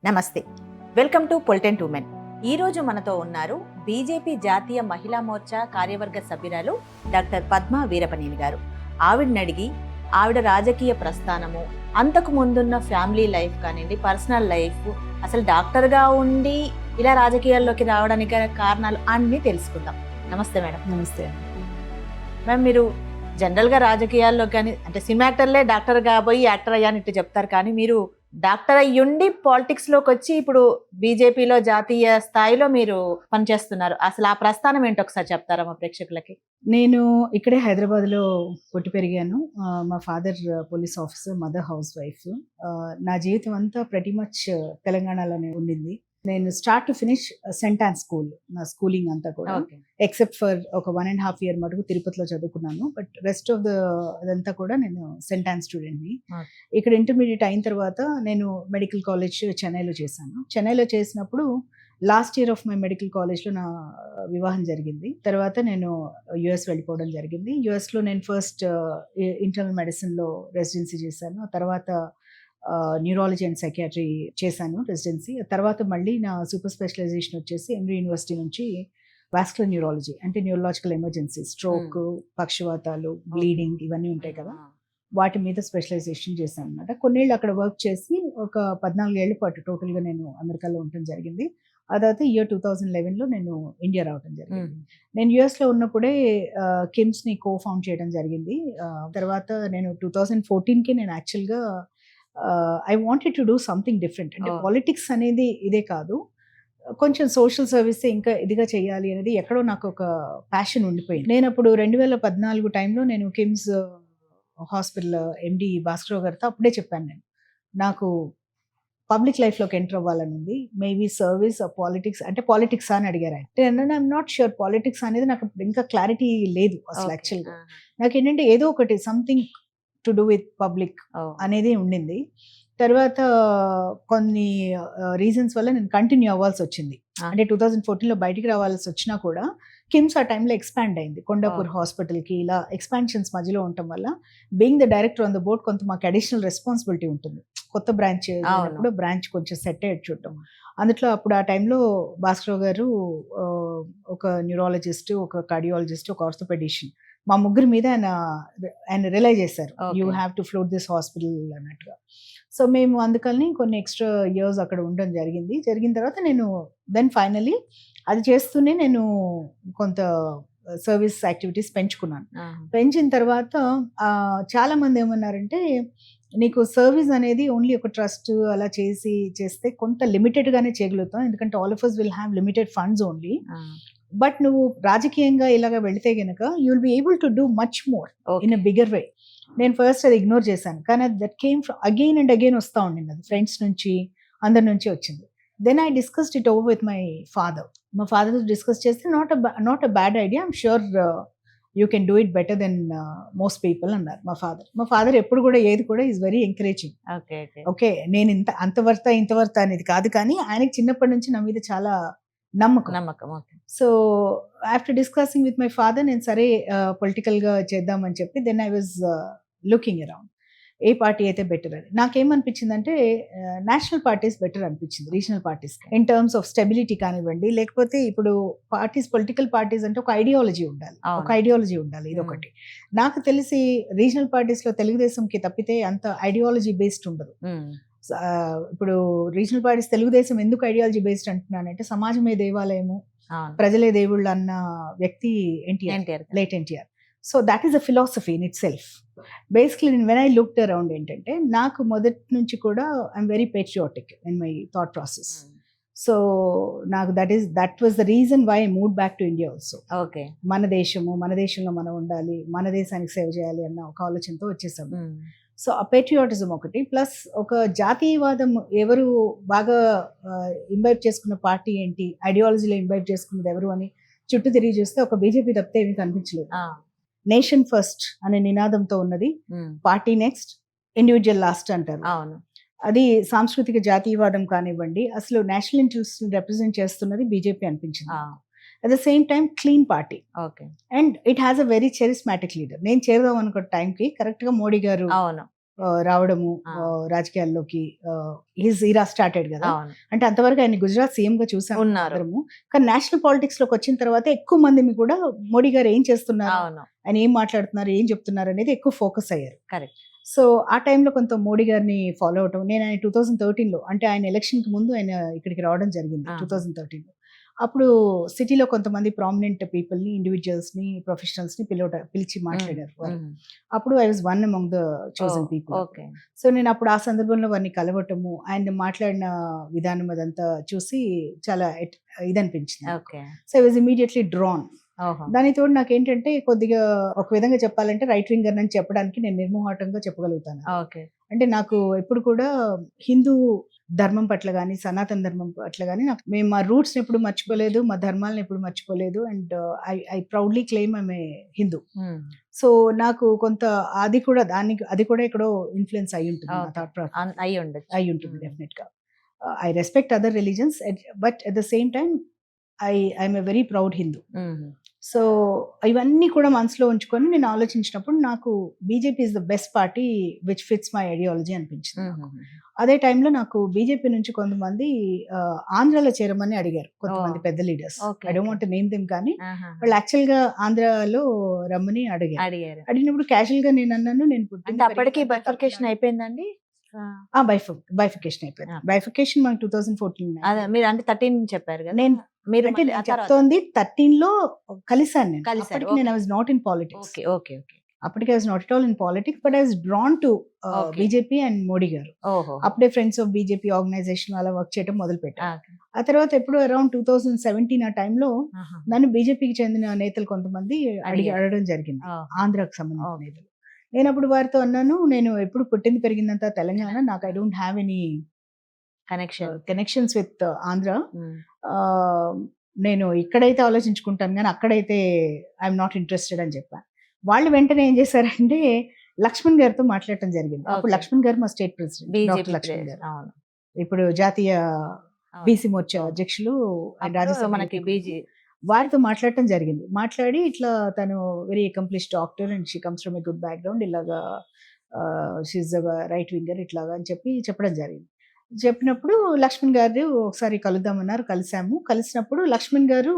నమస్తే, welcome to పొలిటెంట్ women. ఈరోజు మనతో ఉన్నారు బీజేపీ జాతీయ మహిళా మోర్చా కార్యవర్గ సభ్యురాలు డాక్టర్ పద్మా వీరపనేని గారు. ఆవిడని అడిగి ఆవిడ రాజకీయ ప్రస్థానము, అంతకు ముందున్న ఫ్యామిలీ లైఫ్ కానివ్వండి, పర్సనల్ లైఫ్, అసలు డాక్టర్గా ఉండి ఇలా రాజకీయాల్లోకి రావడానికి కారణాలు అన్నీ తెలుసుకుందాం. నమస్తే మేడం. నమస్తే. మ్యామ్, మీరు జనరల్గా రాజకీయాల్లో కానీ అంటే సినిమా యాక్టర్లే డాక్టర్ కాబోయి యాక్టర్ అయ్యాని ఇట్టు చెప్తారు, కానీ మీరు డాక్టర్ అయ్యుండి పాలిటిక్స్లోకి వచ్చి ఇప్పుడు బీజేపీలో జాతీయ స్థాయిలో మీరు పనిచేస్తున్నారు. అసలు ఆ ప్రస్థానం ఏంటో ఒకసారి చెప్తారా మా ప్రేక్షకులకి? నేను ఇక్కడే హైదరాబాద్లో పుట్టి పెరిగాను. మా father police officer, mother house wife. నా జీవితం అంతా ప్రతి మచ్ తెలంగాణలోనే ఉండింది. నేను start to finish cent on school, నా స్కూలింగ్ అంతా కూడా, ఎక్సెప్ట్ ఫర్ ఒక 1.5 year మటుకు తిరుపతిలో చదువుకున్నాను. బట్ రెస్ట్ ఆఫ్ అదంతా కూడా నేను సెంట్ ఆన్ స్టూడెంట్ని. ఇక్కడ ఇంటర్మీడియట్ అయిన తర్వాత నేను మెడికల్ కాలేజ్ చెన్నైలో చేశాను. చెన్నైలో చేసినప్పుడు last year of my medical కాలేజ్లో నా వివాహం జరిగింది. తర్వాత నేను యుఎస్ వెళ్ళిపోవడం జరిగింది. యుఎస్లో నేను ఫస్ట్ ఇంటర్నల్ మెడిసిన్లో రెసిడెన్సీ చేశాను. తర్వాత న్యూరాలజీ అండ్ సైకియాట్రీ చేశాను రెసిడెన్సీ. తర్వాత మళ్ళీ నా సూపర్ స్పెషలైజేషన్ వచ్చేసి ఎమ్రీ యూనివర్సిటీ నుంచి వాస్కులర్ న్యూరాలజీ, అంటే న్యూరలాజికల్ ఎమర్జెన్సీ, స్ట్రోక్, పక్షవాతాలు, బ్లీడింగ్ ఇవన్నీ ఉంటాయి కదా, వాటి మీద స్పెషలైజేషన్ చేశాను అనమాట. కొన్నేళ్ళు అక్కడ వర్క్ చేసి ఒక 14 ఏళ్ల పాటు టోటల్గా నేను అమెరికాలో ఉండటం జరిగింది. ఆ తర్వాత ఇయర్ 2011లో నేను ఇండియా రావడం జరిగింది. నేను యుఎస్లో ఉన్నప్పుడే కిమ్స్ని ఫౌండ్ చేయడం జరిగింది. తర్వాత నేను 2014కి నేను యాక్చువల్గా I wanted to do something different. అంటే పాలిటిక్స్ అనేది ఇదే కాదు, కొంచెం సోషల్ సర్వీస్ ఇంకా ఇదిగా చేయాలి అనేది ఎక్కడో నాకు ఒక ప్యాషన్ ఉండిపోయింది. నేను అప్పుడు 2014 టైంలో నేను కిమ్స్ హాస్పిటల్ ఎండి భాస్కర్ గారితో అప్పుడే చెప్పాను, నాకు పబ్లిక్ లైఫ్లోకి ఎంటర్ అవ్వాలని ఉంది, మేబీ సర్వీస్ పాలిటిక్స్, అంటే పాలిటిక్స్ అని అడిగారు ఆయన. ఐఎమ్ నాట్ ష్యూర్, పాలిటిక్స్ అనేది నాకు ఇంకా క్లారిటీ లేదు అసలు. యాక్చువల్గా నాకు ఏంటంటే ఏదో ఒకటి something to do with public అనేది ఉండింది. తర్వాత కొన్ని రీజన్స్ వల్ల నేను కంటిన్యూ అవ్వాల్సి వచ్చింది. అంటే 2014లో బయటికి రావాల్సి వచ్చినా కూడా కిమ్స్ ఆ టైంలో ఎక్స్పాండ్ అయింది కొండాపూర్ హాస్పిటల్కి. ఇలా ఎక్స్పాన్షన్స్ మధ్యలో ఉండటం వల్ల being the director on the board కొంత మాకు అడిషనల్ రెస్పాన్సిబిలిటీ ఉంటుంది. కొత్త బ్రాంచ్ కూడా బ్రాంచ్ కొంచెం సెట్ అయ్యి చూడటం. అందులో అప్పుడు ఆ టైంలో భాస్కర్ గారు ఒక న్యూరాలజిస్ట్, ఒక కార్డియాలజిస్ట్, ఒక ఆర్థోపెడిషియన్, మా ముగ్గురి మీద ఆయన రిలైజ్ చేశారు, you have to float this hospital అన్నట్టుగా. సో మేము అందుకని కొన్ని ఎక్స్ట్రా ఇయర్స్ అక్కడ ఉండడం జరిగింది. జరిగిన తర్వాత నేను దెన్ ఫైనలీ అది చేస్తూనే నేను కొంత సర్వీస్ యాక్టివిటీస్ పెంచుకున్నాను. పెంచిన తర్వాత చాలా మంది ఏమన్నారంటే, నీకు సర్వీస్ అనేది ఓన్లీ ఒక ట్రస్ట్ అలా చేస్తే కొంత లిమిటెడ్గానే చేయగలుగుతాం, ఎందుకంటే all of us will have limited funds only. But నువ్వు రాజకీయంగా ఇలాగ వెళితే గనక you will be able to do much more in a bigger way. నేను ఫస్ట్ అది ఇగ్నోర్ చేశాను, కానీ that came again and again వస్తూ ఉండింది. అది ఫ్రెండ్స్ నుంచి, అందరి నుంచి వచ్చింది. Then I discussed it over with my father. మా ఫాదర్ డిస్కస్ చేస్తే not a bad idea, I'm sure you can do it better than most people అన్నారు మా ఫాదర్. మా ఫాదర్ ఎప్పుడు కూడా ఏది కూడా ఈజ్ వెరీ ఎంకరేజింగ్. ఓకే, నేను ఇంతవర్త అనేది కాదు, కానీ ఆయనకి చిన్నప్పటి నుంచి నా మీద చాలా నమ్మకం. So after discussing with my father, నేను సరే పొలిటికల్గా చేద్దామని చెప్పి then I was looking around ఏ పార్టీ అయితే బెటర్ అని. నాకేమనిపించింది అంటే నేషనల్ పార్టీస్ బెటర్ అనిపించింది regional parties in terms of stability కానివ్వండి, లేకపోతే ఇప్పుడు పార్టీస్, పొలిటికల్ పార్టీస్ అంటే ఒక ఐడియాలజీ ఉండాలి, ఇదొకటి. నాకు తెలిసి రీజనల్ పార్టీస్లో తెలుగుదేశంకి తప్పితే అంత ఐడియాలజీ బేస్డ్ ఉండదు. ఇప్పుడు రీజనల్ పార్టీస్, తెలుగుదేశం ఎందుకు ఐడియాలజీ బేస్డ్ అంటున్నానంటే, సమాజమే దేవాలయము, ప్రజలే దేవుళ్ళు అన్న వ్యక్తి NTR, late NTR. So that is a philosophy in itself. Basically when I looked around ఏంటంటే, నాకు మొదటి నుంచి కూడా I'm very patriotic in my thought process. So నాకు that was the reason why I move back to India also. మన దేశంలో మనం ఉండాలి, మన దేశానికి సేవ చేయాలి అన్న ఒక ఆలోచనతో వచ్చేసాము. సో ఆ పేట్రియాటిజం ఒకటి, ప్లస్ ఒక జాతీయవాదం ఎవరు బాగా ఇంబైబ్ చేసుకున్న పార్టీ ఏంటి, ఐడియాలజీలో ఇంబైబ్ చేసుకున్నది ఎవరు అని చుట్టూ తిరిగి చూస్తే ఒక బీజేపీ తప్పితే ఏమీ కనిపించలేదు. నేషన్ ఫస్ట్ అనే నినాదంతో ఉన్నది, పార్టీ నెక్స్ట్, ఇండివిజువల్ లాస్ట్ అంటారు. అది సాంస్కృతిక జాతీయవాదం కానివ్వండి, అసలు నేషనల్ ఇంట్రెస్ట్ రిప్రజెంట్ చేస్తున్నది బీజేపీ అనిపించింది. At the same time clean party, and it has a very charismatic leader. నేను చేరదాం అనుకున్న టైంకి కరెక్ట్ గా మోడీ గారు రావడము ఆ. రాజకీయాల్లోకి హిజ్ ఈరా స్టార్టెడ్ కదా. అవును అంటే అంతవరకు ఆయన గుజరాత్ సీఎం గా చూసాము ఉన్నారు. అందరము. కానీ నేషనల్ పాలిటిక్స్ లోకి వచ్చిన తర్వాత ఎక్కువ మందిని కూడా మోడీ గారు ఏం చేస్తున్నారు, అవును ఆయన ఏం మాట్లాడుతున్నారు, ఏం చెప్తున్నారు అనేది ఎక్కువ ఫోకస్ అయ్యారు. కరెక్ట్. సో ఆ టైంలో కొంత మోడీ గారిని ఫాలో అవటం. నేను ఆయన 2013లో, అంటే ఆయన ఎలక్షన్ కి ముందు ఆయన ఇక్కడికి రావడం జరిగింది ఆహా. 2013లో. అప్పుడు సిటీలో కొంతమంది ప్రామినెంట్ పీపుల్ ని, ఇండివిజువల్స్ ని, ప్రొఫెషనల్స్ ని పిలిచి మాట్లాడారు వాళ్ళు. అప్పుడు I was one among the chosen people. Okay. So నేను అప్పుడు ఆ సందర్భంలో వారిని కలవటము, ఆయన మాట్లాడిన విధానం అదంతా చూసి చాలా ఇదనిపించింది. Okay. So I was immediately drawn. ఓహో. దానితో నాకేంటంటే కొద్దిగా ఒక విధంగా చెప్పాలంటే రైట్ వింగర్ అని చెప్పడానికి నేను నిర్మోహాటంగా చెప్పగలుగుతాను. ఓకే. అంటే నాకు ఎప్పుడు కూడా హిందూ ధర్మం పట్ల కానీ, సనాతన ధర్మం పట్ల కానీ, నాకు మేము మా రూట్స్ ఎప్పుడు మర్చిపోలేదు, మా ధర్మాలను ఎప్పుడు మర్చిపోలేదు. And I proudly claim I'm a Hindu. So నాకు కొంత అది కూడా ఎక్కడో ఇన్ఫ్లుయెన్స్ అయి ఉంటుంది, నా థాట్ ప్రాసెస్ అయి ఉంటుంది డెఫినెట్ గా. I respect other religions, but at the same time I'm a very proud Hindu. So ఇవన్నీ కూడా మనసులో ఉంచుకొని నేను ఆలోచించినప్పుడు నాకు BJP is the best party which fits my ideology అనిపించింది. అదే టైంలో నాకు బీజేపీ నుంచి కొంతమంది ఆంధ్రాలో చేరమని అడిగారు, కొంతమంది పెద్ద leaders. I don't want to name them, కానీ వాళ్ళు యాక్చువల్ గా ఆంధ్రాలో రమ్మని అడిగినప్పుడు క్యాజువల్ గా నేను అన్నాను, నేను అప్పటికి బైఫర్కేషన్ అయిపోయిందండి. బైఫికేషన్ అయిపోయింది. బైఫికేషన్ మనకి 2014. మీరు అంటే 13 చెప్పారు కదా. నేను చెప్తోంది 13 లో కలిసాను నేను. నేను I was not in politics. అప్పటికి I was not at all in politics, but I was drawn to BJP and Modi garu. అప్పుడే ఫ్రెండ్స్ ఆఫ్ బీజేపీ ఆర్గనైజేషన్ అలా వర్క్ చేయడం మొదలు పెట్టారు. ఆ తర్వాత ఎప్పుడు అరౌండ్ 2017 ఆ టైంలో నన్ను బీజేపీకి చెందిన నేతలు కొంతమంది అడగడం జరిగింది, ఆంధ్రాకు సంబంధించిన నేతలు. నేను అప్పుడు వారితో అన్నాను, నేను ఎప్పుడు పుట్టింది పెరిగిందంతా తెలంగాణ, నాకు I don't have any connections with Andhra. నేను ఇక్కడైతే ఆలోచించుకుంటాను కానీ అక్కడైతే ఐఎమ్ నాట్ ఇంట్రెస్టెడ్ అని చెప్పాను. వాళ్ళు వెంటనే ఏం చేశారంటే లక్ష్మణ్ గారితో మాట్లాడటం జరిగింది. అప్పుడు లక్ష్మణ్ గారు మా స్టేట్ ప్రెసిడెంట్, డాక్టర్ లక్ష్మణ్ గారు, ఇప్పుడు జాతీయ బీసీ మోర్చా అధ్యక్షులు రాజ్యసభ. వారితో మాట్లాడటం జరిగింది. మాట్లాడి ఇట్లా తను very accomplish doctor and she comes from a good background, ఇలాగా షీఈ్ రైట్ వింగర్ ఇట్లాగా అని చెప్పడం జరిగింది. చెప్పినప్పుడు లక్ష్మణ్ గారు ఒకసారి కలుద్దామన్నారు, కలిసినప్పుడు లక్ష్మణ్ గారు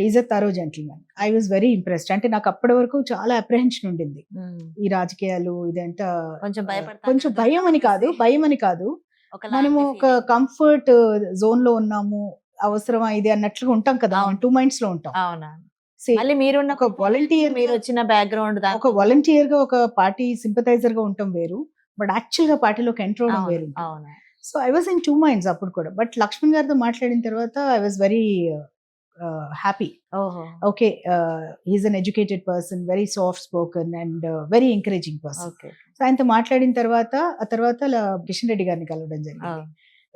is a thorough gentleman. I was very impressed. అంటే నాకు అప్పటి వరకు చాలా అప్రహెన్షన్ ఉండింది, ఈ రాజకీయాలు ఇదంతా కొంచెం భయం అని కాదు, మనము ఒక కంఫర్ట్ జోన్ లో ఉన్నాము, అవసరమా ఇది అన్నట్లుగా ఉంటాం కదా, 2 minds లో ఉంటాం. మీరు ఒక వాలంటీర్, మీరు వచ్చిన బ్యాక్గ్రౌండ్, ఒక వాలంటీర్ గా ఒక పార్టీ సింపథైజర్ గా ఉంటాం వేరు, బట్ యాక్చువల్ గా పార్టీలోకి ఎంటర్ అవడం వేరు. So I was in 2 minds అప్పుడు కూడా. బట్ లక్ష్మణ్ గారితో మాట్లాడిన తర్వాత I was very happy. Okay, he's an educated person, very soft spoken and very encouraging person. So ఆయనతో మాట్లాడిన తర్వాత కిషన్ రెడ్డి గారిని కలవడం జరిగింది.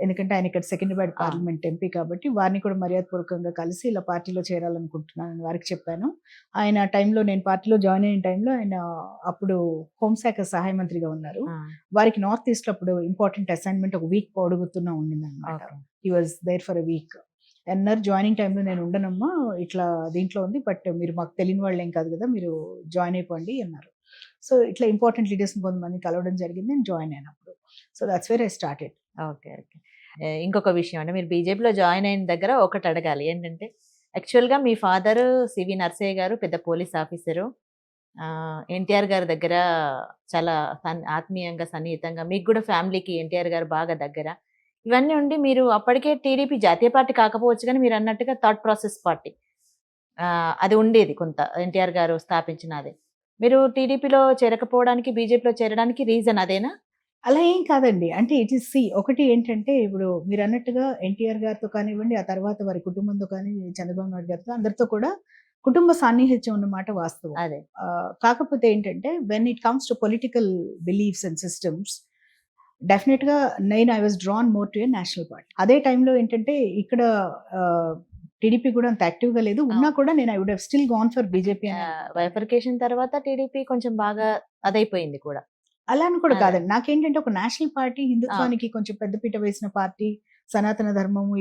ఎందుకంటే ఆయన ఇక్కడ సెకండ్రాబాద్ పార్లమెంట్ ఎంపీ కాబట్టి వారిని కూడా మర్యాదపూర్వకంగా కలిసి ఇలా పార్టీలో చేరాలనుకుంటున్నాను వారికి చెప్పాను. ఆయన టైంలో, నేను పార్టీలో జాయిన్ అయిన టైంలో ఆయన అప్పుడు హోంశాఖ సహాయ మంత్రిగా ఉన్నారు. వారికి నార్త్ ఈస్ట్ అప్పుడు ఇంపార్టెంట్ అసైన్మెంట్ ఒక వీక్ పొడుగుతున్నా ఉండింది అనమాట. He was there for a week అన్నారు. జాయినింగ్ టైంలో నేను ఉండనమ్మా, ఇట్లా దీంట్లో ఉంది, బట్ మీరు మాకు తెలియని వాళ్ళు ఏం కాదు కదా, మీరు జాయిన్ అయిపోండి అన్నారు. సో ఇట్లా ఇంపార్టెంట్ లీడర్స్ కొంతమంది కలవడం జరిగింది, నేను జాయిన్ అయినప్పుడు. So that's where I started. Okay. ఇంకొక విషయం అంటే మీరు బీజేపీలో జాయిన్ అయిన దగ్గర ఒకటి అడగాలి ఏంటంటే, యాక్చువల్గా మీ ఫాదర్ సివి నర్సయ్య గారు పెద్ద పోలీస్ ఆఫీసరు, ఎన్టీఆర్ గారి దగ్గర చాలా ఆత్మీయంగా సన్నిహితంగా, మీకు కూడా ఫ్యామిలీకి ఎన్టీఆర్ గారు బాగా దగ్గర. ఇవన్నీ ఉండి మీరు అప్పటికే టీడీపీ జాతీయ పార్టీ కాకపోవచ్చు కానీ మీరు అన్నట్టుగా థాట్ ప్రాసెస్ పార్టీ అది ఉండేది కొంత, ఎన్టీఆర్ గారు స్థాపించినది. మీరు టీడీపీలో చేరకపోవడానికి, బీజేపీలో చేరడానికి రీజన్ అదేనా? అలా ఏం కాదండి. అంటే ఇట్ ఈస్ ఒకటి ఏంటంటే, ఇప్పుడు మీరు అన్నట్టుగా ఎన్టీఆర్ గారితో కానివ్వండి, ఆ తర్వాత వారి కుటుంబంతో కానీ, చంద్రబాబు నాయుడు గారితో అందరితో కూడా కుటుంబ సాన్నిహిత్యం ఉన్నమాట వాస్తవం. అదే. కాకపోతే ఏంటంటే when it comes to political beliefs and systems, definite గా I was drawn more to a national party. అదే టైంలో ఏంటంటే ఇక్కడ టీడీపీ కూడా అంత యాక్టివ్ గా లేదు, ఉన్నా కూడా నేను I would have still gone for BJP. Bifurcation తర్వాత టీడీపీ కొంచెం బాగా అదైపోయింది కూడా. అలా అని కూడా కాదండి, నాకేంటంటే ఒక నేషనల్ పార్టీ, హిందుత్వానికి కొంచెం పెద్దపీట వేసిన పార్టీ, సనాతన ధర్మము,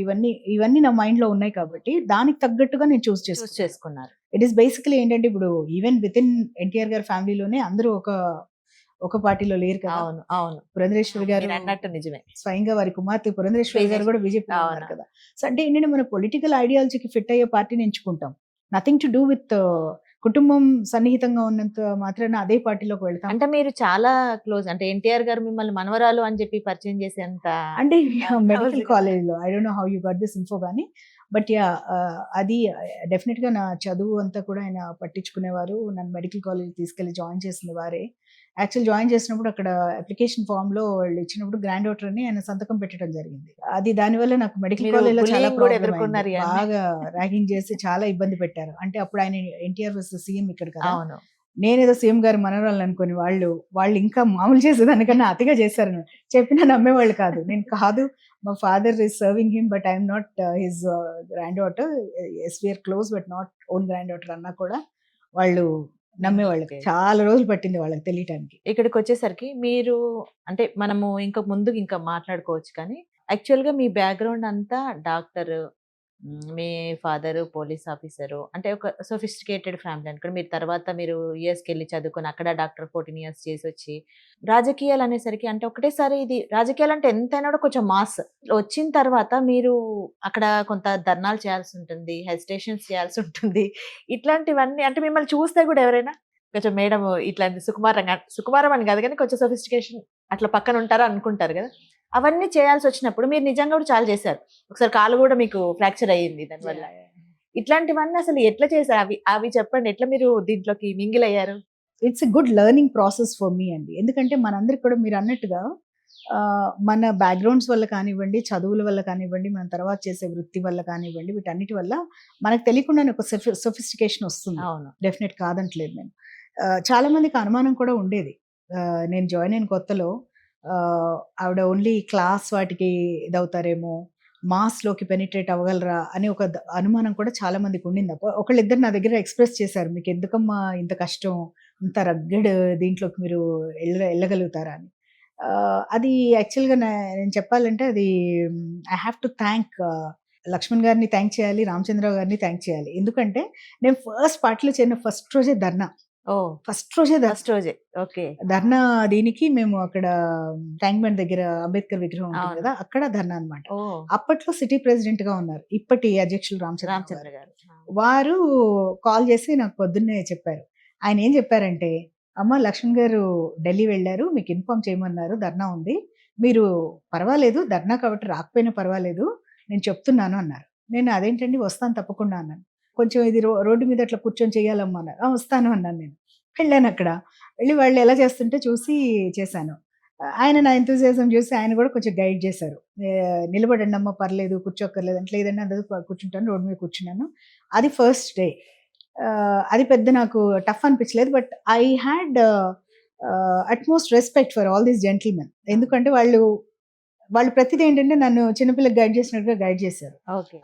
ఇవన్నీ నా మైండ్ లో ఉన్నాయి కాబట్టి దానికి తగ్గట్టుగా నేను చూస్ చేసుకున్నారు. ఇట్ ఈస్ బేసికలీ ఏంటంటే, ఇప్పుడు ఈవెన్ విత్ ఇన్ ఎన్టీఆర్ గారి ఫ్యామిలీలోనే అందరూ ఒక పార్టీలో లేరు కదా. అవును అవును పురంధరేశ్వరి గారు మీరు అన్నట్టు నిజమే. స్వయంగా వారి కుమార్తె పురంధరేశ్వరి గారు కూడా బీజేపీ అవును. ఉన్నారు కదా. సో అంటే ఏంటంటే మన పొలిటికల్ ఐడియాలజీకి ఫిట్ అయ్యే పార్టీని ఎంచుకుంటాం. నథింగ్ టు డూ విత్ కుటుంబం సన్నిహితంగా ఉన్నంత మాత్రాన అదే పార్టీలోకి వెళ్తాం. అంటే మీరు చాలా క్లోజ్, అంటే ఎన్టీఆర్ గారు మిమ్మల్ని మనవరాలు అని చెప్పి పరిచయం చేసేంత. అంటే మెడికల్ అవును కదా. కాలేజ్లో I don't know how you got this info కానీ బట్ యా అది డెఫినెట్ గా నా చదువు అంతా కూడా ఆయన పట్టించుకునేవారు. నన్ను మెడికల్ కాలేజ్ తీసుకెళ్లి జాయిన్ చేసింది వారే. యాక్చువల్ జాయిన్ చేసినప్పుడు అక్కడ అప్లికేషన్ ఫామ్ లో వాళ్ళు ఇచ్చినప్పుడు గ్రాండ్ డాటర్ అని ఆయన సంతకం పెట్టడం జరిగింది. అది దానివల్ల నాకు మెడికల్ మీరు కాలేజ్ లో చాలా bullying కూడా ప్రాబ్లం ఎదుర్కొన్నారు అయింది. ఇవన్నీ. బాగా ర్యాగింగ్ చేసి చాలా ఇబ్బంది పెట్టారు. అంటే అప్పుడు ఆయన ఎన్టీఆర్ సీఎం ఇక్కడ కదా. అవును నేనేదో సీఎం గారి మనవరాలు అనుకుని వాళ్ళు ఇంకా మామూలు చేసేదానికన్నా అతిగా చేశారు. చెప్పినా నమ్మేవాళ్ళు కాదు. నేను కాదు, మా father is serving him but I'm not his grand daughter. Yes we're close but not own grand daughter అన్నా కూడా వాళ్ళు నమ్మేవాళ్ళు. Okay. చాలా రోజులు పట్టింది వాళ్ళకి తెలియటానికి. ఇక్కడికి వచ్చేసరికి మీరు, అంటే మనము ఇంకా ముందుకు ఇంకా మాట్లాడుకోవచ్చు కానీ యాక్చువల్ గా మీ బ్యాక్గ్రౌండ్ అంతా డాక్టర్, మీ ఫాదర్ పోలీస్ ఆఫీసరు, అంటే ఒక సొఫిస్టికేటెడ్ ఫ్యామిలీ అనుకోండి. మీరు తర్వాత మీరు యుఎస్కి వెళ్ళి చదువుకొని అక్కడ డాక్టర్ 14 years చేసి వచ్చి రాజకీయాలు అనేసరికి, అంటే ఒకటేసారి ఇది రాజకీయాలు అంటే ఎంతైనా కూడా కొంచెం మాస్ వచ్చిన తర్వాత మీరు అక్కడ కొంత ధర్నాలు చేయాల్సి ఉంటుంది, హెసిటేషన్స్ చేయాల్సి ఉంటుంది. ఇట్లాంటివన్నీ అంటే మిమ్మల్ని చూస్తే కూడా ఎవరైనా కొంచెం మేడం ఇట్లాంటి సుకుమారం అని కాదు కానీ కొంచెం సొఫిస్టికేషన్ అట్లా పక్కన ఉంటారా అనుకుంటారు కదా. అవన్నీ చేయాల్సి వచ్చినప్పుడు మీరు నిజంగా కూడా చాలా చేశారు. ఒకసారి కాలు కూడా మీకు ఫ్రాక్చర్ అయ్యింది దానివల్ల. ఇట్లాంటివన్నీ అసలు ఎట్లా చేశారు? అవి అవి చెప్పండి, ఎట్లా మీరు దీంట్లోకి మింగిల్ అయ్యారు? It's a good learning process for me అండి. ఎందుకంటే మనందరికి కూడా మీరు అన్నట్టుగా మన బ్యాక్గ్రౌండ్స్ వల్ల కానివ్వండి, చదువుల వల్ల కానివ్వండి, మన తర్వాత చేసే వృత్తి వల్ల కానివ్వండి, వీటన్నిటి వల్ల మనకు తెలియకుండానే ఒక సొఫిస్టికేషన్ వస్తుంది. అవును డెఫినెట్ కాదంటలేదు నేను. చాలా మందికి అనుమానం కూడా ఉండేది. నేను జాయిన్ అయిన కొత్తలో ఆవిడ ఓన్లీ క్లాస్ వాటికి ఇదవుతారేమో, మాస్లోకి పెనిట్రేట్ అవ్వగలరా అని ఒక అనుమానం కూడా చాలా మందికి ఉండింది. ఒకళ్ళిద్దరు నా దగ్గర ఎక్స్ప్రెస్ చేశారు, మీకు ఎందుకమ్మా ఇంత కష్టం, ఇంత రగ్గడ్ దీంట్లోకి మీరు వెళ్ళగలుగుతారా అని. అది యాక్చువల్గా నేను చెప్పాలంటే అది I have to thank Lakshman గారిని థ్యాంక్ చేయాలి, రామచంద్రరావు గారిని థ్యాంక్ చేయాలి. ఎందుకంటే నేను ఫస్ట్ పార్టీలో చేరిన ఫస్ట్ రోజే ధర్నా, ఫస్ట్ రోజే ఓకే ధర్నా. దీనికి మేము అక్కడ ట్యాంక్ బండ్ దగ్గర అంబేద్కర్ విగ్రహం ఉంటుంది కదా, అక్కడ ధర్నా అన్నమాట. అప్పట్లో సిటీ ప్రెసిడెంట్ గా ఉన్నారు ఇప్పటి అధ్యక్షులు రామచంద్ర గారు. వారు కాల్ చేసి నాకు పొద్దున్నే చెప్పారు. ఆయన ఏం చెప్పారంటే, అమ్మ లక్ష్మణ్ గారు ఢిల్లీ వెళ్ళారు, మీకు ఇన్ఫార్మ్ చేయమన్నారు, ధర్నా ఉంది, మీరు పర్వాలేదు ధర్నా కాబట్టి రాకపోయినా పర్వాలేదు, నేను చెప్తున్నాను అన్నారు. నేను అదేంటండి వస్తాను తప్పకుండా అన్నాను. కొంచెం ఇది రోడ్డు మీద అట్లా కూర్చొని చేయాలమ్మా అన్నారు. వస్తాను అన్నాను. నేను వెళ్ళాను. అక్కడ వెళ్ళి వాళ్ళు ఎలా చేస్తుంటే చూసి చేశాను. ఆయన నా ఎంతూజియాజం చూసి ఆయన కూడా కొంచెం గైడ్ చేశారు. నిలబడండి అమ్మ, పర్లేదు, కూర్చోక్కర్లేదు అంటే, లేదండి అందరూ కూర్చుంటాను, రోడ్డు మీద కూర్చున్నాను. అది ఫస్ట్ డే. అది పెద్ద నాకు టఫ్ అనిపించలేదు. But I had utmost respect for all these gentlemen. ఎందుకంటే వాళ్ళు ప్రతిదీ ఏంటంటే నన్ను చిన్నపిల్లకి గైడ్ చేసినట్టుగా గైడ్ చేశారు.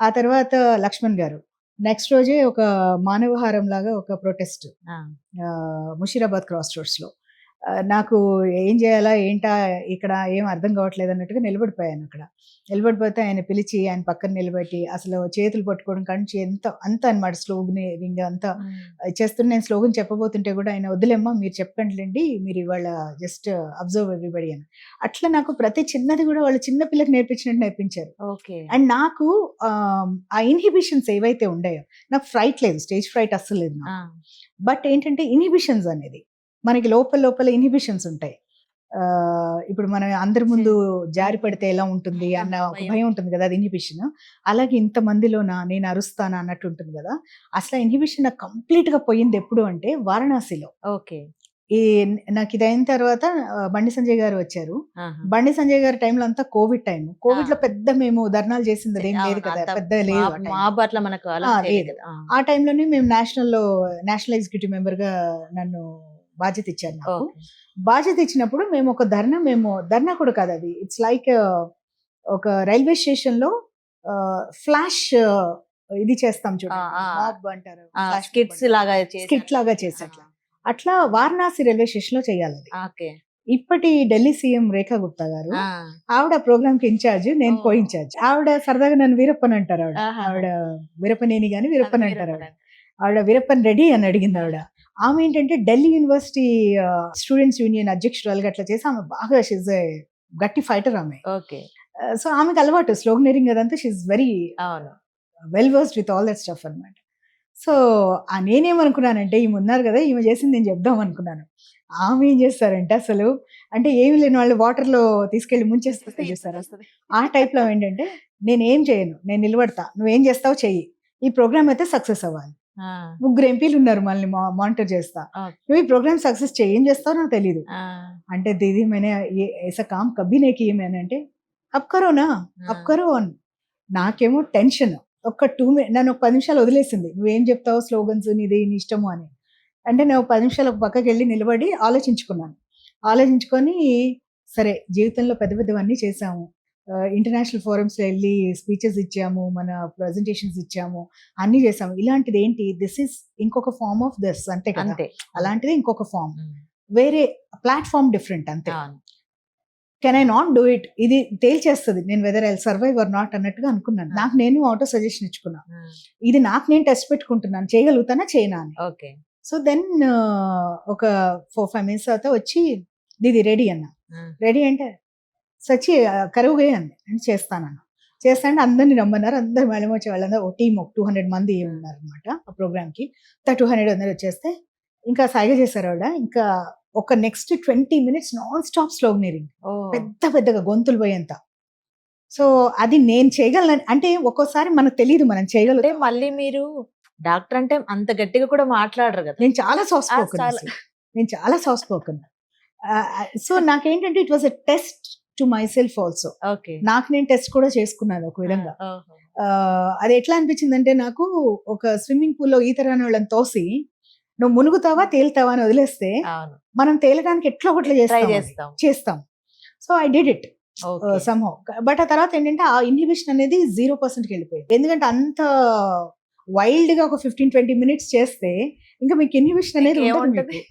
ఆ తర్వాత లక్ష్మణ్ గారు నెక్స్ట్ రోజే ఒక మానవహారం లాగా ఒక ప్రొటెస్ట్ ముషీరాబాద్ క్రాస్ రోడ్స్ లో. నాకు ఏం చేయాలా ఏంటా ఇక్కడ ఏం అర్థం కావట్లేదు అన్నట్టుగా నిలబడిపోయాను. అక్కడ నిలబడిపోతే ఆయన పిలిచి ఆయన పక్కన నిలబెట్టి అసలు చేతులు పట్టుకోవడం కంచి అంత అనమాట, స్లోగన్ అంతా చేస్తుంటే నేను స్లోగన్ చెప్పబోతుంటే కూడా ఆయన వద్దులేమ్మా మీరు చెప్పండిలేండి, మీరు ఇవాళ జస్ట్ అబ్జర్వ్ ఎవ్రీబడి అని. అట్లా నాకు ప్రతి చిన్నది కూడా వాళ్ళు చిన్న పిల్లకి నేర్పించినట్టు నేర్పించారు. అండ్ నాకు ఆ ఇన్హిబిషన్స్ ఏవైతే ఉన్నాయో, నాకు ఫ్రైట్ లేదు, స్టేజ్ ఫ్రైట్ అస్సలు లేదు. బట్ ఏంటంటే ఇన్హిబిషన్స్ అనేది మనకి లోపల ఇన్హిబిషన్స్ ఉంటాయి. ఇప్పుడు మనం అందరి ముందు జారి పడితే ఎలా ఉంటుంది అన్న ఒక భయం ఉంటుంది కదా, అది ఇన్హిబిషన్. అలాగే ఇంత మందిలోనా నేను అరుస్తానా అన్నట్టు ఉంటుంది కదా. అసలు ఇన్హిబిషన్ నాకు కంప్లీట్ గా పోయింది ఎప్పుడు అంటే వారణాసిలో. నాకు ఇది అయిన తర్వాత బండి సంజయ్ గారు వచ్చారు. బండి సంజయ్ గారి టైంలో అంతా కోవిడ్ టైం. కోవిడ్ లో పెద్ద మేము ధర్నాలు చేసింది అదేం లేదు కదా, పెద్ద లేదు. ఆ టైంలోనే మేము నేషనల్ ఎగ్జిక్యూటివ్ మెంబర్ గా నన్ను బాధ్యత ఇచ్చారు. నాకు బాధ్యత ఇచ్చినప్పుడు మేము ఒక ధర్నా కూడా కాదు, అది ఇట్స్ లైక్ ఒక రైల్వే స్టేషన్ లో ఫ్లాష్ ఇది చేస్తాం చూడండి, అంటారు స్కిట్ లాగా చేసేట్లా. అట్లా వారణాసి రైల్వే స్టేషన్ లో చేయాలి. ఇప్పటి ఢిల్లీ సీఎం రేఖా గుప్తా గారు, ఆవిడ ప్రోగ్రామ్ కి ఇన్ఛార్జ్, నేను కో ఇన్ఛార్జ్. ఆవిడ సరదాగా నన్ను వీరప్పన్ అంటారు. ఆవిడ వీరప్పనేని గాని వీరప్పన్ అంటారు. ఆవిడ వీరప్పన్ రెడ్డి అని అడిగింది. ఆమె ఏంటంటే ఢిల్లీ యూనివర్సిటీ స్టూడెంట్స్ యూనియన్ అధ్యక్షురాలుగా అట్లా చేసి ఆమె బాగా షీజ్ గట్టి ఫైటర్ ఆమె. ఓకే. సో ఆమెకు అలవాటు స్లోగనరింగ్ అదంతా, షీఈ్ వెరీ అవును. Well versed with all that stuff అనమాట. సో నేనేమనుకున్నానంటే ఈమె ఉన్నారు కదా, ఈమె చేసింది నేను చెప్దాం అనుకున్నాను. ఆమె ఏం చేస్తారంటే అసలు అంటే ఏమి లేని వాళ్ళు వాటర్లో తీసుకెళ్ళి ముంచేస్తే చేస్తారు. ఆ టైప్లో ఏంటంటే నేను ఏం చేయను, నేను నిలబడతా, నువ్వేం చేస్తావు చెయ్యి, ఈ ప్రోగ్రామ్ అయితే సక్సెస్ అవ్వాలి. 3 ఎంపీలు ఉన్నారు మనల్ని మానిటర్ చేస్తా, నువ్వు ఈ ప్రోగ్రామ్ సక్సెస్ చేయి, ఏం చేస్తావో నాకు తెలియదు అంటే దీది मैंने ये ऐसा काम कभी नहीं किया मैंने అంటే అప్ కరో నా అప్ కరో అని. నాకేమో టెన్షన్. ఒక 2 నన్ను ఒక 10 నిమిషాలు వదిలేసింది, నువ్వేం చెప్తావు స్లోగన్స్ నీది నీ ఇష్టము అని. అంటే నేను 10 నిమిషాలు ఒక పక్కకి వెళ్ళి నిలబడి ఆలోచించుకున్నాను. ఆలోచించుకొని సరే జీవితంలో పెద్ద పెద్దవన్నీ చేసాము, ఇంటర్నేషనల్ ఫోరమ్స్లో వెళ్ళి స్పీచెస్ ఇచ్చాము, మన ప్రజెంటేషన్స్ ఇచ్చాము, అన్నీ చేసాము. ఇలాంటిది ఏంటి, దిస్ ఈస్ ఇంకొక ఫార్మ్ ఆఫ్ దిస్ అంతే కదా, అలాంటిది ఇంకొక ఫార్మ్, వేరే ప్లాట్ఫామ్ డిఫరెంట్ అంతే. Can I not do it, ఇది తేల్చేస్తుంది నేను whether I survive or not అన్నట్టుగా అనుకున్నాను. నాకు నేను ఆటో సజెషన్ ఇచ్చుకున్నా, ఇది నాకు నేను టెస్ట్ పెట్టుకుంటున్నాను, చేయగలుగుతానా చేయనా అని. ఓకే. సో దెన్ ఒక 4-5 మినిట్స్ తర్వాత వచ్చి దీది రెడీ అన్న. రెడీ అంటే సచి కరువుగా అంది అని చేస్తానన్నా. చేస్తానంటే అందరిని రమ్మన్నారు, అందరు మేడం వచ్చే వాళ్ళందరూ ఒక టీమ్, ఒక 200 మంది ఉన్నారు అనమాట ఆ ప్రోగ్రామ్కి. 200 అందరు వచ్చేస్తే ఇంకా సాయిగా చేశారు ఆవిడ. ఇంకా ఒక నెక్స్ట్ 20 మినిట్స్ నాన్ స్టాప్ స్లోగనరింగ్, పెద్ద పెద్దగా గొంతులు పోయేంత. సో అది నేను చేయగలను అంటే ఒక్కోసారి మనకు తెలియదు మనం చేయగలిగితే. మళ్ళీ మీరు డాక్టర్ అంటే అంత గట్టిగా కూడా మాట్లాడరు కదా. నేను చాలా సాఫ్ట్ స్పోకెన్. సో నాకేంటంటే it was a test to my self also. నాకు నేను టెస్ట్ కూడా చేసుకున్నాను ఒక విధంగా. అది ఎట్లా అనిపించిందంటే, నాకు ఒక స్విమ్మింగ్ పూల్లో ఈత రాని వాళ్ళని తోసి నువ్వు మునుగుతావా తేలుతావా అని వదిలేస్తే మనం తేలడానికి ఎట్లా ఒకట్లా చేస్తాం. So I did it somehow. But ఆ తర్వాత ఏంటంటే ఆ ఇన్హిబిషన్ అనేది 0%కి వెళ్ళిపోయింది. ఎందుకంటే అంత వైల్డ్ గా ఒక 15-20 మినిట్స్ చేస్తే ఇంకా మీకు ఇన్హిబిషన్ అనేది ఉంటుంది.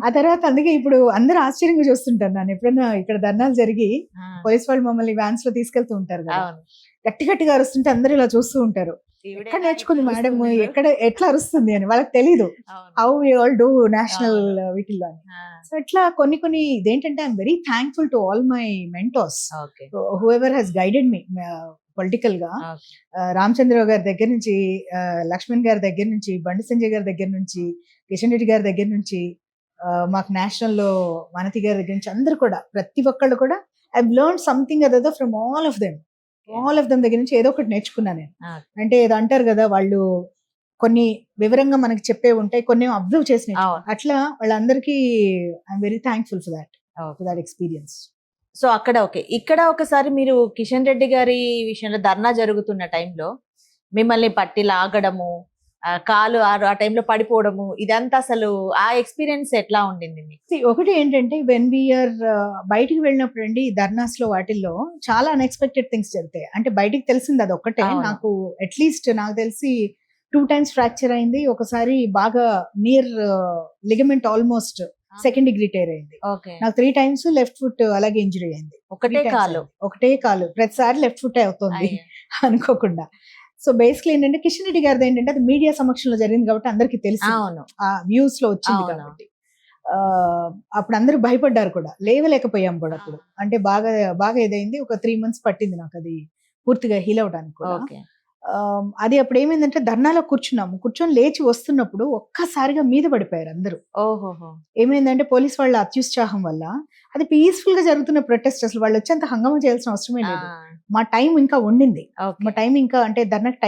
ఆ తర్వాత అందుకే ఇప్పుడు అందరూ ఆశ్చర్యంగా చూస్తుంటారు నన్ను. ఎప్పుడైనా ఇక్కడ ధర్నాలు జరిగి పోలీస్ వాళ్ళు మమ్మల్ని వ్యాన్స్ లో తీసుకెళ్తూ ఉంటారు కదా, గట్టి గట్టిగా అరుస్తుంటే అందరూ ఇలా చూస్తూ ఉంటారు, ఎక్కడ నేర్చుకుంది మేడం, ఎట్లా అరుస్తుంది అని. వాళ్ళకి తెలీదు how we all do national వీటిల్లో అని. సో ఇట్లా కొన్ని ఇదేంటంటే I'm very thankful to all my mentors whoever has guided me political గా. రామచంద్రరావు గారి దగ్గర నుంచి, లక్ష్మణ్ గారి దగ్గర నుంచి, బండి సంజయ్ గారి దగ్గర నుంచి, కిషన్ రెడ్డి గారి దగ్గర నుంచి, మాకు నేషనల్ లో వనతి గారి దగ్గర నుంచి, అందరు కూడా ప్రతి ఒక్కళ్ళు కూడా I learn something other from all of them దగ్గర నుంచి ఏదో ఒకటి నేర్చుకున్నాను నేను. అంటే ఏదో అంటారు కదా, వాళ్ళు కొన్ని వివరంగా మనకి చెప్పే ఉంటాయి, కొన్ని అబ్జర్వ్ చేసి అట్లా వాళ్ళందరికీ I'm very thankful for that experience. So అక్కడ ఓకే. ఇక్కడ ఒకసారి మీరు కిషన్ రెడ్డి గారి విషయంలో ధర్నా జరుగుతున్న టైంలో మిమ్మల్ని పట్టి లాగడము, కాలు ఆ టైంలో పడిపోవడము, ఇదంతా అసలు ఆ ఎక్స్పీరియన్స్ ఎట్లా ఉండింది మీకు? ఒకటి ఏంటంటే వెన్ వీఆర్ బయటికి వెళ్ళినప్పుడు అండి, ధర్నాస్ లో వాటిల్లో చాలా అన్ఎక్స్పెక్టెడ్ థింగ్స్ జరుగుతాయి. అంటే బయటికి తెలిసింది అది ఒక్కటే. నాకు అట్లీస్ట్ నాకు తెలిసి 2 times ఫ్రాక్చర్ అయింది. ఒకసారి బాగా near ligament almost second degree tear అయింది. నాకు 3 times లెఫ్ట్ ఫుట్ అలాగే ఇంజరీ అయింది. ఒకటే కాలు ప్రతిసారి లెఫ్ట్ ఫుట్ అవుతుంది అనుకోకుండా. సో బేసిక్లీ ఏంటంటే కిషన్ రెడ్డి గారిది ఏంటంటే అది మీడియా సమక్షంలో జరిగింది కాబట్టి అందరికి తెలిసి ఆ వ్యూస్ లో వచ్చింది కాబట్టి అప్పుడు అందరూ భయపడ్డారు కూడా, లేవలేకపోయాం కూడా అప్పుడు. అంటే బాగా ఏదైంది, ఒక 3 months పట్టింది నాకు అది పూర్తిగా హీల్ అవడానికి కూడా. అది అప్పుడు ఏమైందంటే ధర్నాలో కూర్చొని లేచి వస్తున్నప్పుడు ఒక్కసారిగా మీద పడిపోయారు అందరూ. ఏమైందంటే పోలీస్ వాళ్ళ అత్యుత్సాహం వల్ల అది పీస్ఫుల్ గా జరుగుతున్న ప్రొటెస్ట్, అసలు వాళ్ళు వచ్చి అంత హంగామా చేయాల్సిన అవసరమే లేదు. మా టైం ఇంకా ఉండింది, మా టైం ఇంకా అంటే ధర్నాకి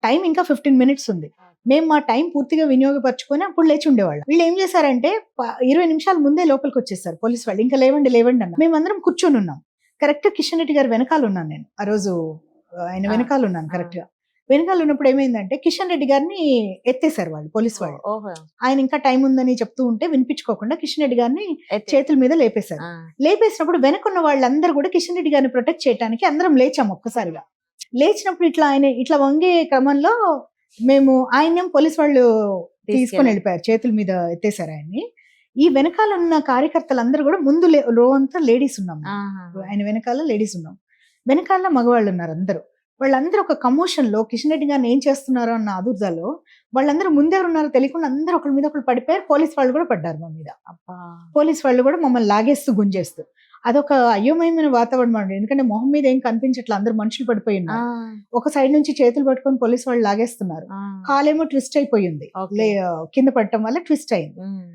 టైం ఇంకా 15 minutes ఉంది. మేము మా టైం పూర్తిగా వినియోగపరచుకొని అప్పుడు లేచి ఉండేవాళ్ళం. వీళ్ళు ఏం చేశారంటే 20 నిమిషాల ముందే లోపలికి వచ్చేసారు పోలీస్ వాళ్ళు. ఇంకా లేవండి అన్న. మేమందరం కూర్చొని ఉన్నాం. కరెక్ట్ కిషన్ రెడ్డి గారి వెనకాల ఉన్నాను నేను ఆ రోజు. ఆయన వెనకాల ఉన్నాను కరెక్ట్ గా. వెనకాల ఉన్నప్పుడు ఏమైందంటే కిషన్ రెడ్డి గారిని ఎత్తేసారు వాళ్ళు, పోలీస్ వాళ్ళు. ఆయన ఇంకా టైం ఉందని చెప్తూ ఉంటే వినిపించుకోకుండా కిషన్ రెడ్డి గారిని చేతుల మీద లేపేశారు. లేపేసినప్పుడు వెనకున్న వాళ్ళందరూ కూడా కిషన్ రెడ్డి గారిని ప్రొటెక్ట్ చేయడానికి అందరం లేచాము ఒక్కసారిగా. లేచినప్పుడు ఇట్లా వంగే క్రమంలో మేము ఆయన పోలీస్ వాళ్ళు తీసుకొని వెళ్ళిపోయారు, చేతుల మీద ఎత్తేసారు ఆయన్ని. ఈ వెనకాల ఉన్న కార్యకర్తలందరూ కూడా ముందు రో అంతా లేడీస్ ఉన్నాం, ఆయన వెనకాల లేడీస్ ఉన్నాం, వెనకాల మగవాళ్ళు ఉన్నారు అందరూ. వాళ్ళందరూ ఒక కమోషన్ లో కిషన్ రెడ్డి గారిని ఏం చేస్తున్నారో అన్న ఆదుర్దాలో వాళ్ళందరూ ముందెవరు ఉన్నారో తెలియకుండా అందరూ ఒకరి మీద ఒకరు పడిపోయారు. పోలీస్ వాళ్ళు కూడా పడ్డారు మా మీద. అబ్బా. పోలీస్ వాళ్ళు కూడా మమ్మల్ని లాగేస్తూ గుంజేస్తూ. అదొక అయోమయమైన వాతావరణం అండి. ఎందుకంటే మొహం మీద ఏం కనిపించట్లా, అందరూ మనుషులు పడిపోయి ఆ, ఉన్నారు. ఒక సైడ్ నుంచి చేతులు పట్టుకొని పోలీస్ వాళ్ళు లాగేస్తున్నారు. ఆ. కాలేమో ట్విస్ట్ అయిపోయింది, Okay. కింద పడటం వల్ల ట్విస్ట్ అయింది. ఉమ్.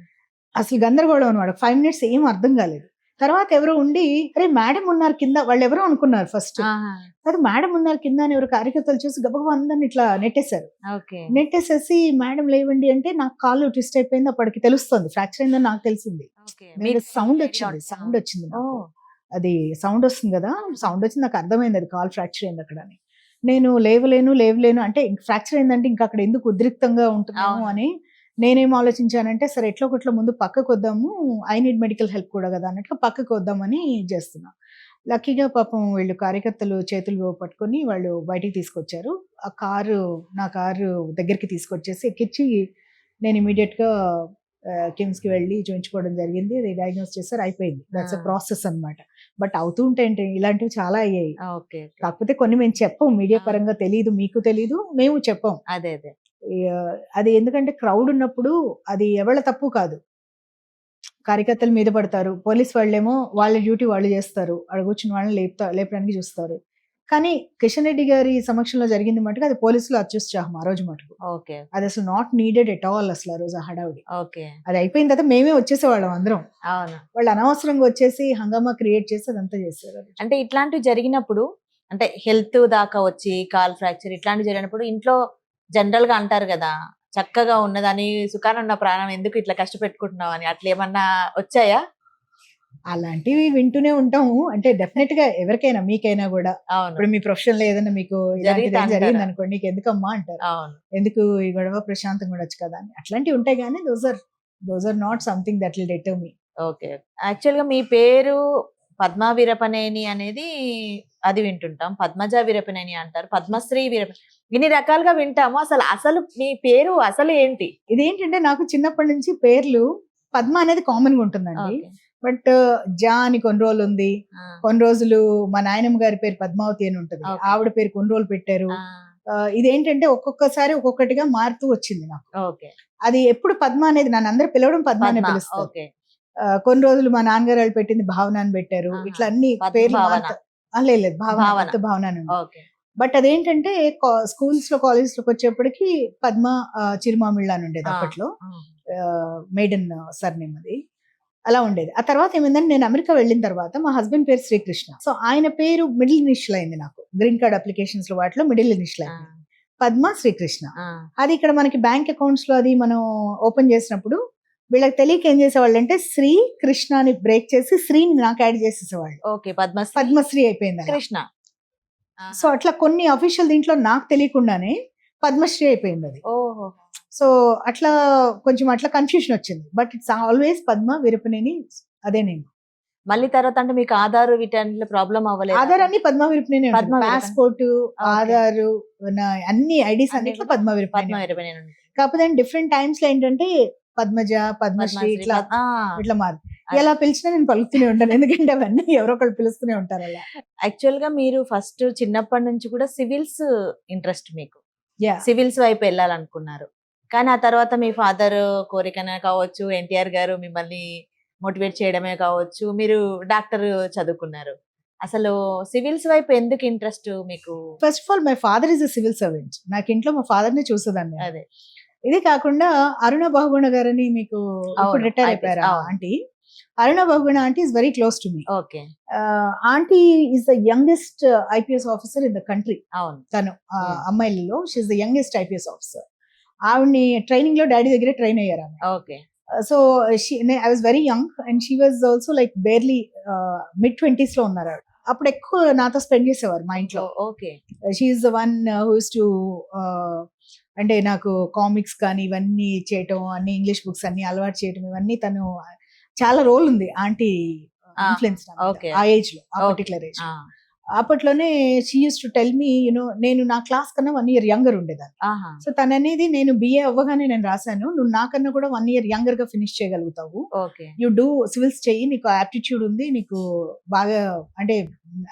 అసలు గందరగోళం అనమాట. 5 minutes ఏం అర్థం కాలేదు. తర్వాత ఎవరో ఉండి అరే మేడం ఉన్నారు కింద, వాళ్ళు ఎవరో అనుకున్నారు ఫస్ట్. ఆహా. తర్వాత మేడం ఉన్నారు కింద అని ఎవరు కార్యకర్తలు చూసి గబగబా అందరిని ఇట్లా నెట్టేశారు. ఓకే. నెట్టేసేసి మేడం లేవండి అంటే నాకు కాలు ట్విస్ట్ అయిపోయింది. అప్పటికి తెలుస్తుంది ఫ్రాక్చర్ అయిందని నాకు తెలిసింది. ఓకే. సౌండ్ వచ్చింది, సౌండ్ వచ్చింది నాకు. అది సౌండ్ వస్తుంది కదా, సౌండ్ వచ్చింది, నాకు అర్థమైంది అది కాల్ ఫ్రాక్చర్ అయింది అక్కడ అని. నేను లేవలేను అంటే ఫ్రాక్చర్ అయిందంటే ఇంకా అక్కడ ఎందుకు ఉద్రిక్తంగా ఉంటున్నాము అవును. అని నేనేం ఆలోచించానంటే సరే ఎట్లా ఒకట్లా ముందు పక్కకు వద్దాము, ఐ నీడ్ మెడికల్ హెల్ప్ కూడా కదా అన్నట్టుగా పక్కకు వద్దామని చేస్తున్నా. లక్కీగా పాపం వీళ్ళు కార్యకర్తలు చేతులు పట్టుకొని వాళ్ళు బయటికి తీసుకొచ్చారు. నా కారు దగ్గరికి తీసుకొచ్చేసి ఎక్కించి నేను ఇమీడియట్ గా కిమ్స్ కి వెళ్ళి చూపించుకోవడం జరిగింది. అది డయాగ్నోస్ చేశారు, అయిపోయింది. దట్స్ అ ప్రాసెస్ అన్నమాట. బట్ అవుతూ ఉంటాయి ఇలాంటివి చాలా అయ్యాయి. ఓకే. కాకపోతే కొన్ని మేము చెప్పం, మీడియా ఆ. పరంగా తెలియదు, మీకు తెలీదు, మేము చెప్పం. అదే అదే. అది ఎందుకంటే క్రౌడ్ ఉన్నప్పుడు అది ఎవళ్ళ తప్పు కాదు. కార్యకర్తల మీద పడతారు, పోలీస్ వాళ్ళేమో వాళ్ళ డ్యూటీ వాళ్ళు చేస్తారు, అక్కడ కూర్చుని వాళ్ళని లేపడానికి చూస్తారు. కానీ కిషన్ రెడ్డి గారి సమక్షంలో జరిగింది మటుకు అది పోలీసులు అత్యుత్సాహం ఆ రోజు మటుకు. ఓకే. అది అసలు నాట్ నీడెడ్ ఎట్ ఆల్. అసలు ఆ రోజు ఆ హడావుడి ఓకే. అది అయిపోయిన తర్వాత మేమే వచ్చేసేవాళ్ళం అందరం. అవును. వాళ్ళు అనవసరంగా వచ్చేసి హంగామా క్రియేట్ చేసి అదంతా చేశారు. అది అంటే ఇట్లాంటివి జరిగినప్పుడు, అంటే హెల్త్ దాకా వచ్చి కాల్ ఫ్రాక్చర్ ఇట్లాంటివి జరిగినప్పుడు ఇంట్లో జనరల్ గా అంటారు కదా, చక్కగా ఉన్నదని సుఖాన ఉన్న ప్రాణం ఎందుకు ఇట్లా కష్టపెట్టుకుంటున్నావు అని, అట్లా ఏమన్నా వచ్చాయా? అలాంటివి వింటూనే ఉంటాము. అంటే డెఫినెట్ గా ఎవరికైనా, మీకైనా కూడా అవును. ఇప్పుడు మీ ప్రొఫెషన్ లో ఏదైనా మీకు ఇలాంటిది అంటారా? జరిగింది అనుకోండి, నీకు ఎందుకమ్మా అంటారు. అవును. ఎందుకు ఈ గొడవ, ప్రశాంతంగా ఉండొచ్చు కదా అని. అట్లాంటివి ఉంటాయి కానీ those are not something that will deter me. Okay. Actual గా మీ పేరు పద్మా వీరపనేని అనేది అది వింటుంటాం, పద్మజ వీరపనేని అంటారు, పద్మశ్రీ ఇన్ని రకాలుగా వింటాము. అసలు మీ పేరు అసలు ఏంటి? ఇదేంటంటే నాకు చిన్నప్పటి నుంచి పేర్లు పద్మ అనేది కామన్ గా ఉంటుందండి. ఓకే. బట్ జా అని కొన్ని రోజులు ఉంది, ఆ, కొన్ని రోజులు మా నాయనమ్మ గారి పేరు పద్మావతి అని ఉంటుంది, Okay. ఆవిడ పేరు కొన్ని రోజులు పెట్టారు. ఆ, ఇదేంటంటే ఒక్కొక్కసారి ఒక్కొక్కటిగా మారుతూ వచ్చింది నాకు. ఓకే. అది ఎప్పుడు పద్మ అనేది నన్ను అందరూ పిలవడం పద్మ అనే పద్మ. పిలుస్తారు. ఓకే. కొన్ని రోజులు మా నాన్నగారు వాళ్ళు పెట్టింది భావన అని పెట్టారు. ఆహా. ఇట్లా అన్ని పద్మ పేర్లు భావన. లేదు భావన, భావన. కొత్త భావన అని ఉంది. ఓకే. బట్ అదేంటంటే స్కూల్స్ లో కాలేజెస్ లోకి వచ్చేప్పటికి పద్మ చిరుమామిళ్ళ అని ఉండేది ఆ, అప్పట్లో. ఆ, మేడన్ సర్నేమ్ అది, అలా ఉండేది. ఆ తర్వాత ఏమైందంటే నేను అమెరికా వెళ్ళిన తర్వాత మా హస్బెండ్ పేరు శ్రీకృష్ణ. సో ఆయన పేరు మిడిల్ ఇనిషియల్ అయింది నాకు. గ్రీన్ కార్డ్ అప్లికేషన్స్ లో వాటిలో మిడిల్ ఇనిషియల్ ఆ, అయింది పద్మ శ్రీకృష్ణ. ఆ, అది ఇక్కడ మనకి బ్యాంక్ అకౌంట్స్ లో అది మనం ఓపెన్ చేసినప్పుడు వీళ్ళకి తెలియక ఏం చేసేవాళ్ళు అంటే శ్రీ కృష్ణ అని బ్రేక్ చేసి శ్రీని నాకు యాడ్ చేసేసేవాళ్ళు. ఓకే. పద్మశ్రీ పద్మశ్రీ అయిపోయింది అలా. కృష్ణ. ఆహా. సో అట్లా కొన్ని అఫీషియల్ దీంట్లో నాకు తెలియకుండానే పద్మశ్రీ అయిపోయింది అది. ఓహో. సో అట్లా కొంచెం అట్లా కన్ఫ్యూషన్ వచ్చింది. But it's always Padma Veerapaneni, అదే నేను. మళ్ళీ తర్వాత అంటే మీకు ఆధార్ వీటన్నిటిలో ప్రాబ్లం అవ్వలేదు? ఆధార్ అన్ని పద్మ వీరపనేని, పద్మ వీరపనేని. పాస్పోర్ట్, ఆధార్, అన్ని ఐడీస్ అన్ని అన్నిట్లో కూడా పద్మ పద్మ వీరపనేని. వీరపనేని ఉంది. కాకపోతే డిఫరెంట్ టైమ్స్ లో ఏంటంటే పద్మజ, పద్మశ్రీ పద్మశ్రీ, ఇట్లా ఆ, ఇట్లా మారు. అదే. ఎలా పిలిచినా నేను పలుకుతూనే ఉంటాను, ఎందుకంటే అవన్నీ ఎవరో ఒకళ్ళు పిలుస్తూనే ఉంటారు అలా. యాక్చువల్ గా మీరు ఫస్ట్ చిన్నప్పటి నుంచి కూడా సివిల్స్ ఇంట్రెస్ట్, మీకు యా సివిల్స్ వైపు వెళ్ళాలనుకున్నారు. కానీ ఆ తర్వాత మీ ఫాదర్ కోరికనే కావచ్చు, ఎన్టీఆర్ గారు మిమ్మల్ని మోటివేట్ చేయడమే కావచ్చు, మీరు డాక్టర్ చదువుకున్నారు. అసలు సివిల్స్ వైపు ఎందుకు ఇంట్రెస్ట్ మీకు? First of all my father is a civil servant. నాకు ఇంట్లో మా ఫాదర్ ని చూసేదాన్ని నేను. అదే. ఇది కాకుండా అరుణ బహుగుణ గారని, మీకు ఇప్పుడు అవును, రిటైర్ IPS, అయిపోయారు అవును. Aunty. Aruna Bahuguna aunty is very close to me. Okay. Aunty is the youngest IPS officer in the country. అవును. తను Hmm. అమ్మాయిలలో she's the youngest IPS officer. ఆవిడ్ని ట్రైనింగ్ లో డాడీ దగ్గరే ట్రైన్ అయ్యారు ఆమె. Okay. So I was very young and she was also like barely mid-20s లో ఉన్నారు ఆవిడ. అప్పుడు ఎక్కువ నాతో స్పెండ్ చేసేవారు మా ఇంట్లో. Okay. She's the one whose to అంటే నాకు కామిక్స్ కానీ ఇవన్నీ చేయటం, అన్ని ఇంగ్లీష్ బుక్స్ అన్ని అలవాటు చేయటం, ఇవన్నీ తను చాలా రోల్ ఉంది ఆంటీ ఇన్ఫ్లుయెన్స్ Okay. ఆ ఏజ్ లో, ఆ Okay. Particular age. అప్పట్లోనే she used to tell me నేను నా క్లాస్ కన్నా 1 year యంగర్ ఉండేదాన్ని. ఆహా. సో తను అనేది, నేను బిఏ అవ్వగానే నేను రాశాను, నువ్వు నాకన్నా కూడా 1 year యంగర్ గా ఫినిష్ చేయగలుగుతావు, ఓకే. యూ డూ సివిల్స్ చెయ్యి, నీకు ఆప్టిట్యూడ్ ఉంది, నీకు బాగా, అంటే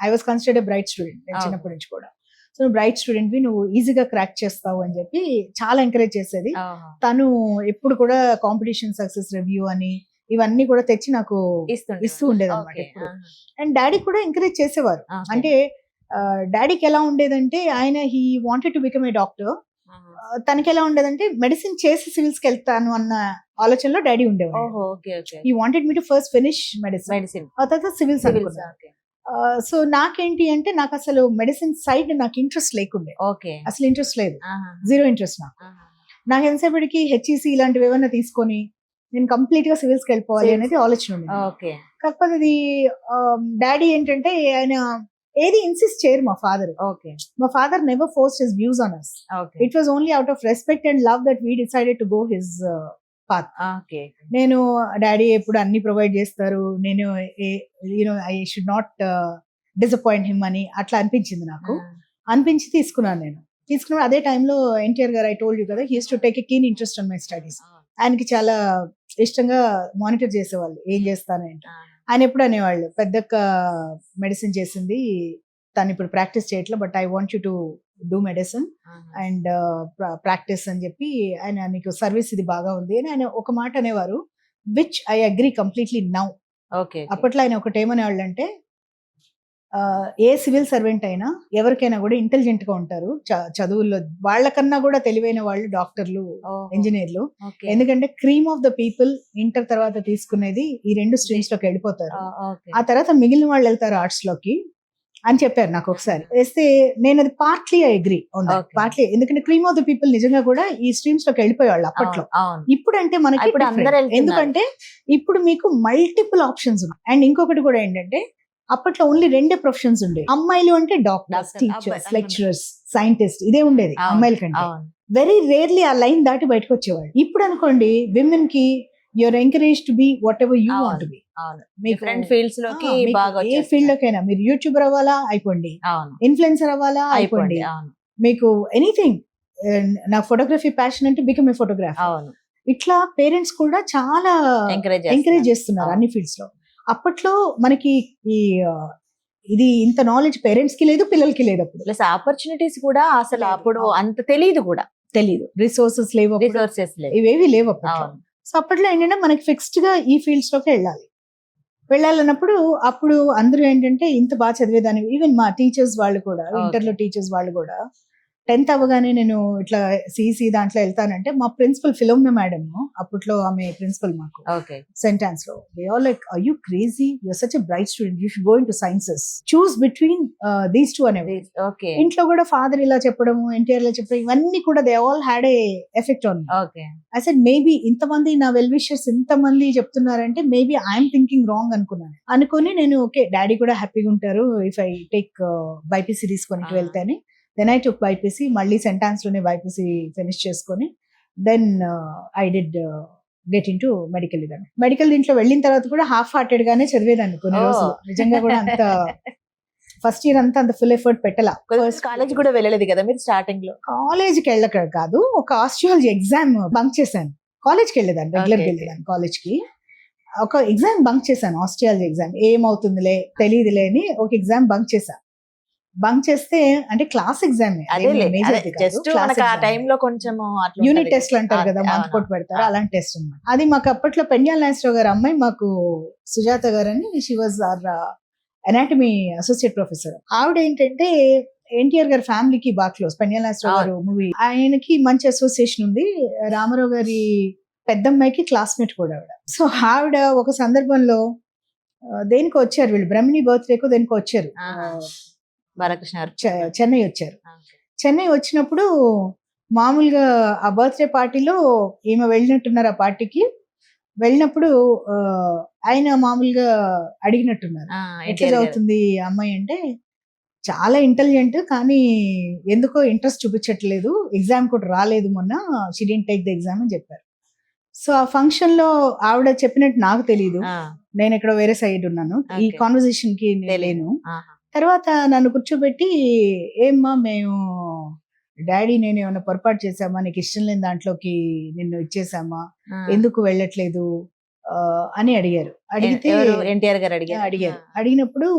I was considered bright student Okay. చిన్నప్పటి నుంచి కూడా. సో బ్రైట్ స్టూడెంట్ వి, నువ్వు ఈజీగా క్రాక్ చేస్తావు అని చెప్పి చాలా ఎంకరేజ్ చేసేది. తను ఎప్పుడు కూడా కాంపిటీషన్ సక్సెస్ రివ్యూ అని ఇవన్నీ కూడా తెచ్చి నాకు ఇస్తూ ఉండేది అనమాట ఎప్పుడు. అండ్ డాడీ కూడా ఎంకరేజ్ చేసేవారు. అంటే డాడీకి ఎలా ఉండేదంటే, ఆయన he wanted to become a doctor. తనకి ఎలా ఉండేదంటే, మెడిసిన్ చేసి సివిల్స్ కి వెళ్తాను అన్న ఆలోచనలో డాడీ ఉండేవాడు. He wanted me to first finish medicine, ఆ తర్వాత సివిల్స్ అనుకున్నాను. సో నాకేంటి అంటే, నాకు అసలు మెడిసిన్ సైడ్ నాకు ఇంట్రెస్ట్ లేకుండే, అసలు ఇంట్రెస్ట్ లేదు, జీరో ఇంట్రెస్ట్ నాకు ఎంతసేపటికి హెచ్ఈసి ఇలాంటివి ఏమైనా తీసుకొని నేను కంప్లీట్ గా సివిల్స్ కి వెళ్ళిపోవాలి అనేది ఆలోచన ఉంది. కాకపోతే అది డాడీ ఏంటంటే, ఆయన ఏది ఇన్సిస్ట్ చేయరు మా ఫాదర్. మా father never forced his views on us. It was only out of respect and love that we decided to go his path. నేను డాడీ ఎప్పుడు అన్ని ప్రొవైడ్ చేస్తారు, నేను I should not disappoint him అని అట్లా అనిపించింది నాకు. అనిపించి తీసుకున్నాను. నేను తీసుకున్న అదే టైంలో ఎన్టీఆర్ గారు, ఐ టోల్డ్ యూ కదా, he use to take a keen interest on my studies. ఆయనకి చాలా ఇష్టంగా మానిటర్ చేసేవాళ్ళు ఏం చేస్తానంటే. ఆయన ఎప్పుడు అనేవాళ్ళు, పెద్దక్క మెడిసిన్ చేసింది, తను ఇప్పుడు ప్రాక్టీస్ చేయట్లే, but I want you to do medicine and practice అని చెప్పి, ఆయన నీకు సర్వీస్ ఇది బాగా ఉంది అని ఆయన ఒక మాట అనేవారు, which I agree completely now. అప్పట్లో ఆయన ఒకటి ఏమనేవాళ్ళు అంటే, ఏ సివిల్ సర్వెంట్ అయినా ఎవరికైనా కూడా ఇంటెలిజెంట్ గా ఉంటారు, చదువుల్లో వాళ్ళకన్నా కూడా తెలివైన వాళ్ళు డాక్టర్లు, ఇంజనీర్లు. ఎందుకంటే cream of the people inter తర్వాత తీసుకునేది ఈ రెండు స్ట్రీమ్స్ లోకి వెళ్ళిపోతారు, ఆ తర్వాత మిగిలిన వాళ్ళు వెళ్తారు ఆర్ట్స్ లోకి అని చెప్పారు నాకు ఒకసారి. వేస్తే నేను అది పార్ట్లీ ఐ అగ్రీ పార్ట్లీ, ఎందుకంటే క్రీమ్ ఆఫ్ ద పీపుల్ నిజంగా కూడా ఈ స్ట్రీమ్స్ లోకి వెళ్ళిపోయేవాళ్ళు అప్పట్లో. ఇప్పుడు అంటే మనకి ఎందుకంటే ఇప్పుడు మీకు మల్టిపుల్ ఆప్షన్స్ ఉన్నాయి. అండ్ ఇంకొకటి కూడా ఏంటంటే, అప్పట్లో ఓన్లీ రెండే ప్రొఫెషన్స్ ఉండేవి. అమ్మాయిలు అంటే డాక్టర్స్, టీచర్స్, లెక్చరర్స్, సైంటిస్ట్, ఇదే ఉండేది అమ్మాయిల కంటే. వెరీ రేర్లీ ఆ లైన్ దాటి బయటకు వచ్చేవాళ్ళు. ఇప్పుడు అనుకోండి, విమెన్ కి you're encourage to be whatever you want to be. ఏ ఫీల్డ్ లోకైనా మీరు యూట్యూబర్ అవ్వాలా అయిపోండి, ఇన్ఫ్లుయెన్సర్ అవ్వాలా అయిపోండి, మీకు ఎనీథింగ్. నాకు ఫోటోగ్రఫీ ప్యాషన్ అంటే బికమ్ ఏ ఫోటోగ్రాఫర్. ఇట్లా పేరెంట్స్ కూడా చాలా ఎంకరేజ్ చేస్తున్నారు అన్ని ఫీల్డ్స్ లో. అప్పట్లో మనకి ఈ ఇది ఇంత నాలెడ్జ్ పేరెంట్స్ కి లేదు, పిల్లలకి లేదు. అప్పుడు ప్లస్ ఆపర్చునిటీస్ కూడా అసలు అప్పుడు అంత తెలియదు, రిసోర్సెస్ లేవు, ఇవేవి లేవు అప్పట్లో. సో అప్పట్లో ఏంటంటే మనకి ఫిక్స్డ్ గా ఈ ఫీల్డ్స్ లోకి వెళ్ళాలన్నప్పుడు, అప్పుడు అందరూ ఏంటంటే ఇంత బాగా చదివేదాన్ని. ఈవెన్ మా టీచర్స్ వాళ్ళు కూడా, ఇంటర్లో టీచర్స్ వాళ్ళు కూడా 10th అవ్వగానే నేను ఇట్లా సిఈసి దాంట్లో వెళ్తానంటే, మా ప్రిన్సిపల్ ఫిలోమినా మేడం, అప్పట్లో ఆమె ప్రిన్సిపల్ మాకు సెయింట్ ఆన్స్ లో, they are like, are you crazy, you are such a bright student, you should go into sciences, choose between these two అనేవి. ఇంట్లో కూడా ఫాదర్ ఇలా చెప్పడము, ఎన్టీఆర్ ఇలా చెప్పడం, ఇవన్నీ కూడా they all had a effect on me. I said maybe ఇంతమంది నా వెల్ విషర్స్ ఇంతమంది చెప్తున్నారంటే మేబీ ఐఎమ్ థింకింగ్ రాంగ్ అనుకుని నేను ఓకే, డాడీ కూడా హ్యాపీగా ఉంటారు ఇఫ్ ఐ టేక్ బైపీసీ తీసుకొని వెళ్తాను. దెన్ ఐ టుక్ బైపీసీ, మళ్ళీ సెయింట్ ఆన్స్ లోనే బైపీసీ ఫినిష్ చేసుకొని, then I did get in to medical. Medical దీంట్లో వెళ్ళిన తర్వాత కూడా హాఫ్ హార్టెడ్ గానే చదివేదాన్ని కొన్ని రోజులు. నిజంగా కూడా అంత ఫస్ట్ ఇయర్ అంతా అంత ఫుల్ ఎఫర్ట్ పెట్టలా. కాలేజ్ కూడా వెళ్ళలేదు కదా మీరు స్టార్టింగ్ లో? కాలేజ్కి వెళ్ళక కాదు, ఒక ఆస్ట్రాలజీ ఎగ్జామ్ బంక్ చేశాను. కాలేజ్కి వెళ్ళేదాన్ని, రెగ్యులర్ వెళ్ళేదాన్ని కాలేజ్కి. ఒక ఎగ్జామ్ బంక్ చేశాను, ఆస్ట్రాలజీ ఎగ్జామ్. ఏమవుతుందిలే తెలియదులే అని ఒక ఎగ్జామ్ బంక్ చేశాను. బంక్ చేస్తే అంటే క్లాస్ ఎగ్జామ్, యూనిట్ టెస్ట్ అంటారు కదా, మంత్ కొట్టి పెడతారు, అలాంటి టెస్ట్ అన్నమాట. అది మాకు అప్పట్లో పెండ్యాల నాగేశ్వరరావు గారు అమ్మాయి, మాకు సుజాత గారు అని, she was our anatomy associate professor. ఆవిడ ఏంటంటే ఎన్టీఆర్ గారి ఫ్యామిలీకి బాగా క్లోజ్. పెండ్యాల నాగేశ్వరరావు గారు మూవీ ఆయనకి మంచి అసోసియేషన్ ఉంది. రామారావు గారి పెద్దమ్మాయికి క్లాస్మేట్ కూడా ఆవిడ. సో ఆవిడ ఒక సందర్భంలో దేనికి వచ్చారు, వీళ్ళు బ్రహ్మిణి బర్త్డేకు దేనికి వచ్చారు, చెన్నై వచ్చారు. చెన్నై వచ్చినప్పుడు మామూలుగా ఆ బర్త్డే పార్టీలో ఈమె వెళ్ళినట్టున్నారు. ఆ పార్టీకి వెళ్ళినప్పుడు ఆయన మామూలుగా అడిగినట్టున్నారు, ఎట్లా చదువుతుంది అమ్మాయి అంటే, చాలా ఇంటెలిజెంట్ కానీ ఎందుకో ఇంట్రెస్ట్ చూపించట్లేదు, ఎగ్జామ్ కూడా రాలేదు మొన్న, she didn't take the exam అని చెప్పారు. సో ఆ ఫంక్షన్ లో ఆవిడ చెప్పినట్టు నాకు తెలియదు, నేను ఇక్కడ వేరే సైడ్ ఉన్నాను, ఈ కాన్వర్సేషన్ కి లేను. తర్వాత నన్ను కూర్చోబెట్టి, ఏమ్మా మేము డాడీ నేను ఏమైనా పొరపాటు చేసామా, నీకు ఇష్టం లేని దాంట్లోకి నిన్ను ఇచ్చేసామా, ఎందుకు వెళ్ళట్లేదు అని అడిగారు. అడిగితే ఎన్టీఆర్ గారు అడిగారు. అడిగినప్పుడు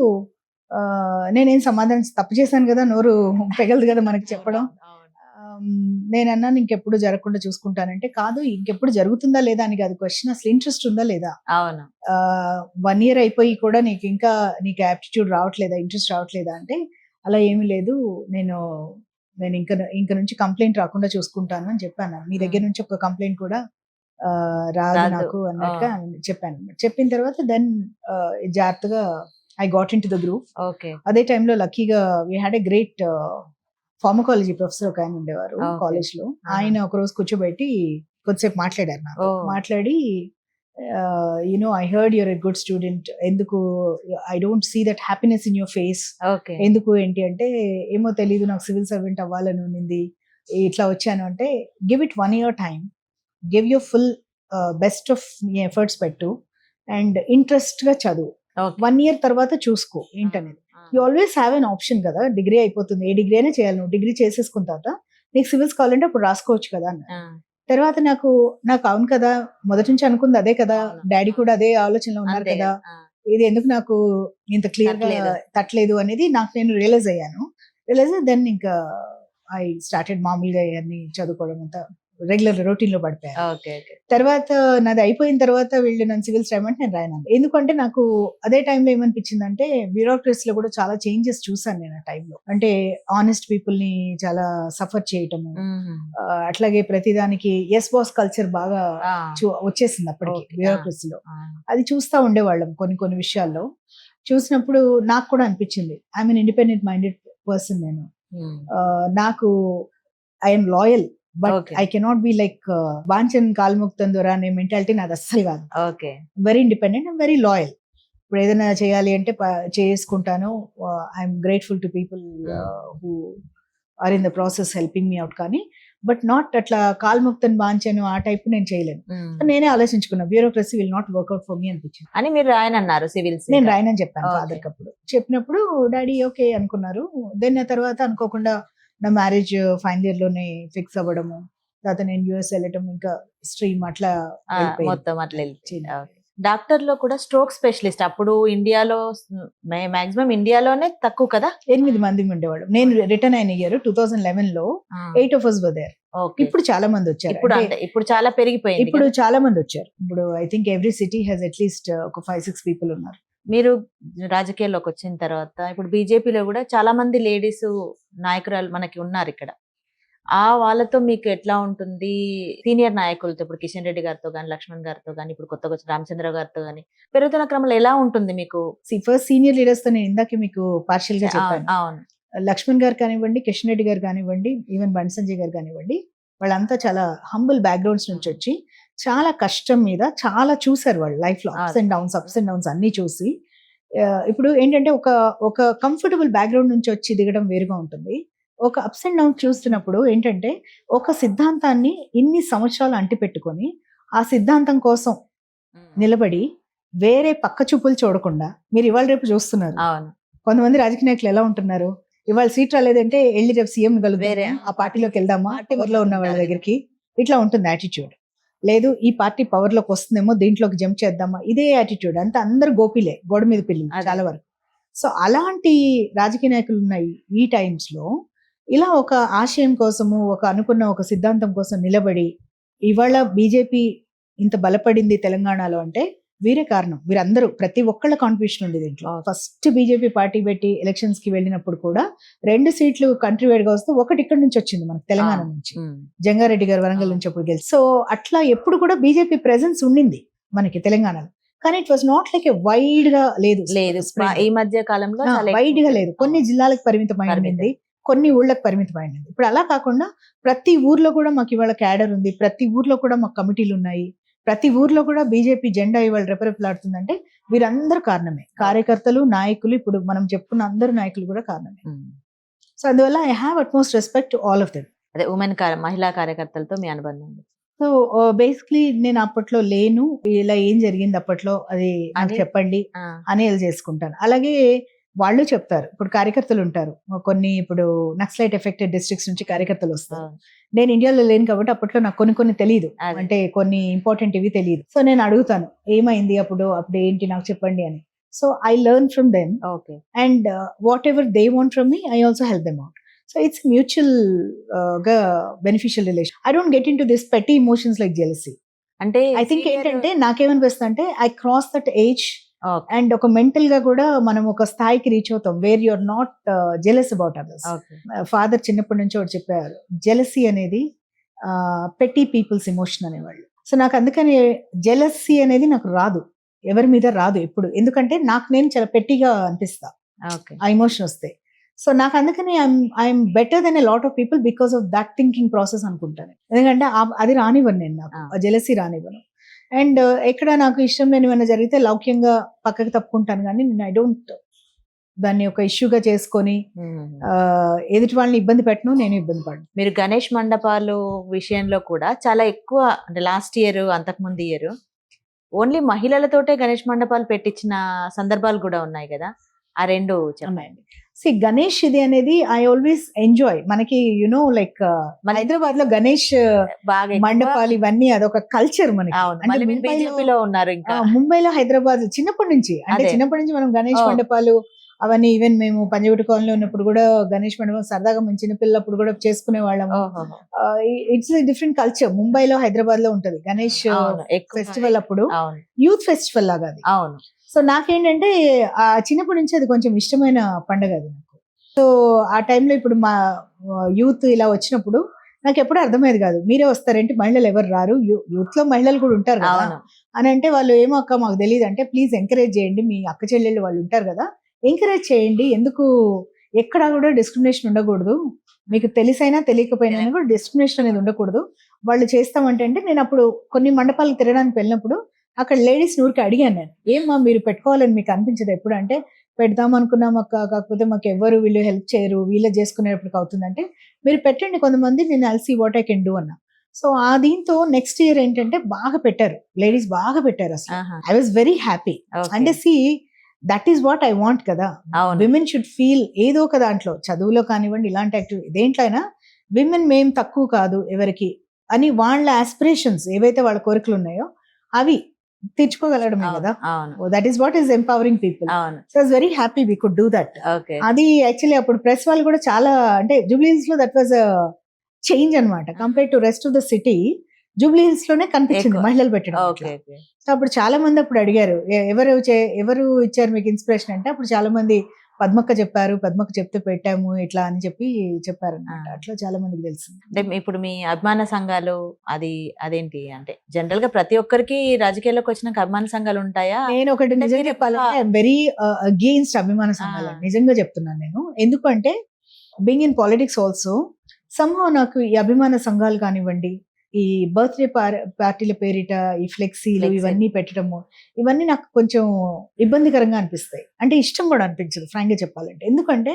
నేనేం సమాధానం తప్పు చేశాను కదా, నోరు పెగలదు కదా మనకి చెప్పడం. నేను అన్నాను ఇంకెప్పుడు జరగకుండా చూసుకుంటానంటే, కాదు ఇంకెప్పుడు జరుగుతుందా లేదా అని కాదు క్వశ్చన్, అసలు ఇంట్రెస్ట్ ఉందా లేదా. అవును. 1 year అయిపోయి కూడా నీకు యాప్టిట్యూడ్ రావట్లేదా, ఇంట్రెస్ట్ రావట్లేదా అంటే, అలా ఏమీ లేదు, నేను ఇంక నుంచి కంప్లైంట్ రాకుండా చూసుకుంటాను అని చెప్పాను. మీ దగ్గర నుంచి ఒక కంప్లైంట్ కూడా రాదు నాకు అన్నట్టుగా చెప్పాను. చెప్పిన తర్వాత దెన్ జాగ్రత్తగా I got in to the group. అదే టైంలో లక్కీగా we had a great pharmacology professor ఒక ఆయన ఉండేవారు కాలేజ్ లో. ఆయన ఒక రోజు కూర్చోబెట్టి కొద్దిసేపు మాట్లాడారు నాకు. మాట్లాడి I heard you're a good student, ఎందుకు I don't see that happiness in your face, ఎందుకు ఏంటి అంటే, ఏమో తెలీదు నాకు సివిల్ సర్వెంట్ అవ్వాలని ఉన్నింది, ఇట్లా వచ్చాను అంటే, give it 1 year time, give your full best of నీ ఎఫర్ట్స్ పెట్టు అండ్ ఇంట్రెస్ట్ గా చదువు. 1 year తర్వాత చూసుకో ఏంటనేది. You always have an option కదా, డిగ్రీ అయిపోతుంది, ఏ డిగ్రీ అయినా చేయాలి, నువ్వు డిగ్రీ చేసేసుకున్న తర్వాత నీకు సివిల్స్ కావాలంటే అప్పుడు రాసుకోవచ్చు కదా అన్న. తర్వాత నాకు అవును కదా, మొదటి నుంచి అనుకుంది అదే కదా, డాడీ కూడా అదే ఆలోచనలో ఉన్నారు కదా, ఇది ఎందుకు నాకు ఇంత క్లియర్ గా తట్టలేదు అనేది నాకు నేను రియలైజ్ అయ్యాను. దెన్ ఇంకా ఐ స్టార్టెడ్ మామూలుగా అన్ని చదువుకోవడం అంతా రెగ్యులర్ రొటీన్ లో పడిపోయాను. తర్వాత నాది అయిపోయిన తర్వాత వీళ్ళు నన్ను సివిల్స్ రాయమంటే నేను రాయను. ఎందుకంటే నాకు అదే టైంలో ఏమనిపించింది అంటే, బ్యూరోక్రసీ లో కూడా చాలా చేంజెస్ చూసాను నేను ఆ టైంలో. అంటే ఆనెస్ట్ పీపుల్ ని చాలా సఫర్ చేయటము, అట్లాగే ప్రతిదానికి ఎస్ బాస్ కల్చర్ బాగా వచ్చేసింది అప్పటికి బ్యూరోక్రసీలో. అది చూస్తా ఉండేవాళ్ళం కొన్ని విషయాల్లో. చూసినప్పుడు నాకు కూడా అనిపించింది I'm an independent minded person. నేను నాకు I'm loyal, but I cannot be like వాంఛన్ కాల్ముక్తందురా అనే మెంటాలిటీ నాది అస్సలు కాదు. Very independent and very loyal. ఇప్పుడు ఏదైనా చేయాలి అంటే చేసుకుంటాను. I'm grateful to people who are in the process helping me out, కానీ బట్ నాట్ అట్లా కాల్ముక్తన్ వాంఛను ఆ టైప్ నేను చేయలేను. నేనే ఆలోచించుకున్నా bureaucracy will not work out for me అనిపించింది. అని మీరు రాయనన్నారు సివిల్స్? నేను రాయనని చెప్పాను ఫాదర్ కి. అప్పుడు చెప్పినప్పుడు డాడీ ఓకే అనుకున్నారు. దెన్ ఆ తర్వాత అనుకోకుండా నా మ్యారేజ్ ఫైనల్ ఇయర్ లోనే ఫిక్స్ అవ్వడము, తర్వాత నేను యుఎస్ వెళ్ళటం, ఇంకా స్ట్రీమ్ అట్లా మొత్తం అట్లా డాక్టర్ లో కూడా స్ట్రోక్ స్పెషలిస్ట్ అప్పుడు ఇండియాలో మాక్సిమం ఇండియాలోనే తక్కువ కదా, 8 మంది ఉండేవాడు. నేను రిటర్న్ అయిన ఇయర్ 2011 లో 8 of us were there. ఇప్పుడు చాలా మంది వచ్చారు. ఇప్పుడు చాలా పెరిగిపోయింది. ఇప్పుడు చాలా మంది వచ్చారు. ఇప్పుడు I think every city has at least ఒక 5-6 పీపుల్ ఉన్నారు. మీరు రాజకీయాల్లోకి వచ్చిన తర్వాత ఇప్పుడు బీజేపీలో కూడా చాలా మంది లేడీస్ నాయకురాలు మనకి ఉన్నారు ఇక్కడ. వాళ్ళతో మీకు ఎట్లా ఉంటుంది? సీనియర్ నాయకులతో, ఇప్పుడు కిషన్ రెడ్డి గారితో కానీ, లక్ష్మణ్ గారితో కానీ, ఇప్పుడు కొత్తగా రామచంద్ర గారితో కానీ పెరుగుతున్న క్రమంలో ఎలా ఉంటుంది మీకు? ఫస్ట్ సీనియర్ లీడర్స్ తో నేను ఇందాక మీకు పార్షియల్ గా చెప్పాను. అవును, లక్ష్మణ్ గారు కానివ్వండి, కిషన్ రెడ్డి గారు కానివ్వండి, ఈవెన్ బండి సంజయ్ గారు కానివ్వండి, వాళ్ళంతా చాలా హంబుల్ బ్యాక్గ్రౌండ్స్ నుంచి వచ్చి చాలా కష్టం మీద చాలా చూసారు వాళ్ళు లైఫ్ లో. అప్స్ అండ్ డౌన్స్ అన్ని చూసి, ఇప్పుడు ఏంటంటే ఒక కంఫర్టబుల్ బ్యాక్గ్రౌండ్ నుంచి వచ్చి దిగడం వేరుగా ఉంటుంది. ఒక అప్స్ అండ్ డౌన్స్ చూస్తున్నప్పుడు ఏంటంటే, ఒక సిద్ధాంతాన్ని ఇన్ని సంవత్సరాలు అంటిపెట్టుకొని ఆ సిద్ధాంతం కోసం నిలబడి వేరే పక్క చూపులు చూడకుండా, మీరు ఇవాళ రేపు చూస్తున్నారు కొంతమంది రాజకీయ నాయకులు ఎలా ఉంటున్నారు, ఇవాళ సీట్ రాలేదంటే వెళ్ళి రేపు సీఎం వేరే ఆ పార్టీలోకి వెళ్దామా, పవర్ లో ఉన్న వాళ్ళ దగ్గరికి, ఇట్లా ఉంటుంది యాటిట్యూడ్. లేదు ఈ పార్టీ పవర్ లోకి వస్తుందేమో దీంట్లోకి జంప్ చేద్దామా, ఇదే యాటిట్యూడ్. అంతా అందరు గోపిలే, గోడ మీద పిల్లలు చాలా వరకు. సో అలాంటి రాజకీయ నాయకులు ఉన్నాయి ఈ టైమ్స్ లో. ఇలా ఒక ఆశయం కోసము, అనుకున్న ఒక సిద్ధాంతం కోసం నిలబడి ఇవాళ బీజేపీ ఇంత బలపడింది తెలంగాణలో అంటే వీరే కారణం. వీరందరూ ప్రతి ఒక్కళ్ళ కాంట్రిబ్యూషన్ ఉంది దీంట్లో. ఫస్ట్ బీజేపీ పార్టీ పెట్టి ఎలక్షన్స్ కి వెళ్ళినప్పుడు కూడా 2 సీట్లు కంట్రీ వైడ్ గా వస్తే ఒకటి ఇక్కడ నుంచి వచ్చింది మనకు తెలంగాణ నుంచి, జంగారెడ్డి గారు వరంగల్ నుంచి అప్పుడు గెలిచి. సో అట్లా ఎప్పుడు కూడా బీజేపీ ప్రెజెన్స్ ఉండింది మనకి తెలంగాణలో. కానీ it was not like wide గా లేదు. ఈ మధ్య కాలంలో వైడ్ గా లేదు. కొన్ని జిల్లాలకు పరిమితమైంది, కొన్ని ఊళ్ళకి పరిమితమైంది. ఇప్పుడు అలా కాకుండా ప్రతి ఊర్లో కూడా మాకు ఇవాళ క్యాడర్ ఉంది, ప్రతి ఊర్లో కూడా మాకు కమిటీలు ఉన్నాయి, ప్రతి ఊర్లో కూడా బీజేపీ జెండా ఇవాళ రెపరెపలాడుతుందంటే వీరందరూ కారణమే. కార్యకర్తలు, నాయకులు, ఇప్పుడు మనం చెప్పుకున్న అందరు నాయకులు కూడా కారణమే. సో అందువల్ల I have utmost respect to all of them. అదే మహిళా కార్యకర్తలతో మీ అనుబంధం? సో బేసిక్లీ నేను అప్పట్లో లేను, ఇలా ఏం జరిగింది అప్పట్లో అది నాకు చెప్పండి అని చేసుకుంటాను. అలాగే వాళ్ళు చెప్తారు. ఇప్పుడు కార్యకర్తలు ఉంటారు కొన్ని, ఇప్పుడు నక్సలైట్ ఎఫెక్టెడ్ డిస్ట్రిక్ట్స్ నుంచి కార్యకర్తలు వస్తారు. నేను ఇండియాలో లేను కాబట్టి అప్పట్లో నాకు కొన్ని తెలియదు, అంటే కొన్ని ఇంపార్టెంట్ ఇవి తెలియదు. సో నేను అడుగుతాను ఏమైంది అప్పుడు ఏంటి నాకు చెప్పండి అని. So I learn from them okay. And whatever they want from me I also help them out. So it's mutual గా beneficial relation. I don't get in to this petty emotions like jealousy. అంటే I think ఏంటంటే నాకేమనిపిస్తుంది అంటే I cross that age okay. అండ్ ఒక mental గా కూడా మనం ఒక స్థాయికి రీచ్ అవుతాం where you are not jealous about others. Okay. Father చిన్నప్పటి నుంచి ఒకటి చెప్పారు, జెలసీ అనేది పెట్టి పీపుల్స్ ఎమోషన్ అనేవాళ్ళు. సో నాకు అందుకని జెలసీ అనేది నాకు రాదు, ఎవరి మీద రాదు ఎప్పుడు, ఎందుకంటే నాకు నేను చాలా పెట్టిగా అనిపిస్తా ఓకే. ఆ ఎమోషన్ వస్తే. సో నాకు అందుకని I'm better than a lot of people because of that thinking process అనుకుంటాను. ఎందుకంటే అది రానివ్వను నేను, నాకు ఆ జెలసీ రానివ్వను. అండ్ ఎక్కడ నాకు ఇష్టం లేని ఏమైనా జరిగితే లౌక్యంగా పక్కకి తప్పుకుంటాను, కానీ నేను ఐ డోంట్ దాన్ని ఒక ఇష్యూగా చేసుకొని ఎదుటి వాళ్ళని ఇబ్బంది పెట్టను, నేను ఇబ్బంది పడను. మీరు గణేష్ మండపాలు విషయంలో కూడా చాలా ఎక్కువ, అంటే లాస్ట్ ఇయర్, అంతకుముందు ఇయర్ ఓన్లీ మహిళలతోటే గణేష్ మండపాలు పెట్టించిన సందర్భాలు కూడా ఉన్నాయి కదా, ఆ రెండు చెప్పండి. సి గణేష్ ఇది అనేది ఐ ఆల్వేస్ ఎంజాయ్. మనకి యునో లైక్ హైదరాబాద్ లో గణేష్ బాగా మండపాలు ఇవన్నీ అదొక కల్చర్ మనకి. అంటే బీజేపీలో ఉన్నారు ఇంకా. ముంబైలో, హైదరాబాద్ చిన్నప్పటి నుంచి, అంటే చిన్నప్పటి నుంచి మనం గణేష్ మండపాలు అవన్నీ, ఈవెన్ మేము పంజగుట్ట కాలనీలో ఉన్నప్పుడు కూడా గణేష్ మండపం సరదాగా మేము చిన్నపిల్లప్పుడు కూడా చేసుకునే వాళ్ళము. It's different culture. ముంబైలో, హైదరాబాద్ లో ఉంటది గణేష్ ఫెస్టివల్, అప్పుడు యూత్ ఫెస్టివల్ లాగా అది. అవును. సో నాకేంటంటే ఆ చిన్నప్పటి నుంచి అది కొంచెం ఇష్టమైన పండుగ అది నాకు. సో ఆ టైంలో ఇప్పుడు మా యూత్ ఇలా వచ్చినప్పుడు నాకు ఎప్పుడు అర్థమయ్యేది కాదు, మీరే వస్తారేంటి, మహిళలు ఎవరు రారు, యూత్ లో మహిళలు కూడా ఉంటారు కదా అని. అంటే వాళ్ళు ఏమో అక్క మాకు తెలియదు అంటే, ప్లీజ్ ఎంకరేజ్ చేయండి, మీ అక్క చెల్లెళ్ళు వాళ్ళు ఉంటారు కదా, ఎంకరేజ్ చేయండి, ఎందుకు ఎక్కడ కూడా డిస్క్రిమినేషన్ ఉండకూడదు, మీకు తెలిసైనా తెలియకపోయినా కూడా డిస్క్రిమినేషన్ అనేది ఉండకూడదు, వాళ్ళు చేస్తామంటే. అంటే నేను అప్పుడు కొన్ని మండపాలకు తిరగడానికి వెళ్ళినప్పుడు అక్కడ లేడీస్ ఊరికి అడిగాను నేను, ఏమ్మా మీరు పెట్టుకోవాలని మీకు అనిపించదు ఎప్పుడు అంటే, పెడదాం అనుకున్నాం అక్క, కాకపోతే మాకు ఎవరు వీళ్ళు హెల్ప్ చేయరు, వీళ్ళు చేసుకునేటప్పటికి అవుతుందంటే, మీరు పెట్టండి కొంతమంది, నేను I'll see what I can do అన్నా. సో ఆ దీంతో నెక్స్ట్ ఇయర్ ఏంటంటే బాగా పెట్టారు, లేడీస్ బాగా పెట్టారు అసలు. I was very happy. అంటే see that is what I want కదా, విమెన్ షుడ్ ఫీల్ ఏదో ఒక దాంట్లో, చదువులో కానివ్వండి, ఇలాంటి యాక్టివిటీ దేంట్లో అయినా విమెన్ మేం తక్కువ కాదు ఎవరికి అని వాళ్ళ ఆస్పిరేషన్స్ ఏవైతే వాళ్ళ కోరికలు ఉన్నాయో అవి తీర్చుకోగలడమే కదా. That is what is empowering people. So I was very happy we could do that. అది యాక్చువల్లీ అప్పుడు ప్రెస్ వాళ్ళు కూడా చాలా, అంటే జూబ్లీ హిల్స్ లో దట్ వాజ్ చేంజ్ అనమాట compare to rest of the city. Jubilee hills లోనే కనిపించింది మహిళలు పెట్టడం. సో అప్పుడు చాలా మంది అప్పుడు అడిగారు, ఎవరు ఇచ్చారు మీకు ఇన్స్పిరేషన్ అంటే, అప్పుడు చాలా మంది పద్మక్క చెప్పారు, పద్మక్క చెప్తే పెట్టాము ఇట్లా అని చెప్పారు అనమాట. అట్లా చాలా మందికి తెలుసు. అంటే ఇప్పుడు మీ అభిమాన సంఘాలు అదేంటి అంటే, జనరల్ గా ప్రతి ఒక్కరికి రాజకీయాల్లోకి వచ్చినాక అభిమాన సంఘాలు ఉంటాయా? నేను ఒకటి నిజంగా చెప్పాలంటే ఐఎమ్ వెరీ అగెయిన్స్ట్ అభిమాన సంఘాలు, నిజంగా చెప్తున్నాను నేను. ఎందుకంటే being in politics also somehow నాకు ఈ అభిమాన సంఘాలు కానివ్వండి, ఈ బర్త్డే పార్టీల పేరిట ఈ ఫ్లెక్సీలు ఇవన్నీ పెట్టడము, ఇవన్నీ నాకు కొంచెం ఇబ్బందికరంగా అనిపిస్తాయి. అంటే ఇష్టం కూడా అనిపించదు ఫ్రాంక్ గా చెప్పాలంటే, ఎందుకంటే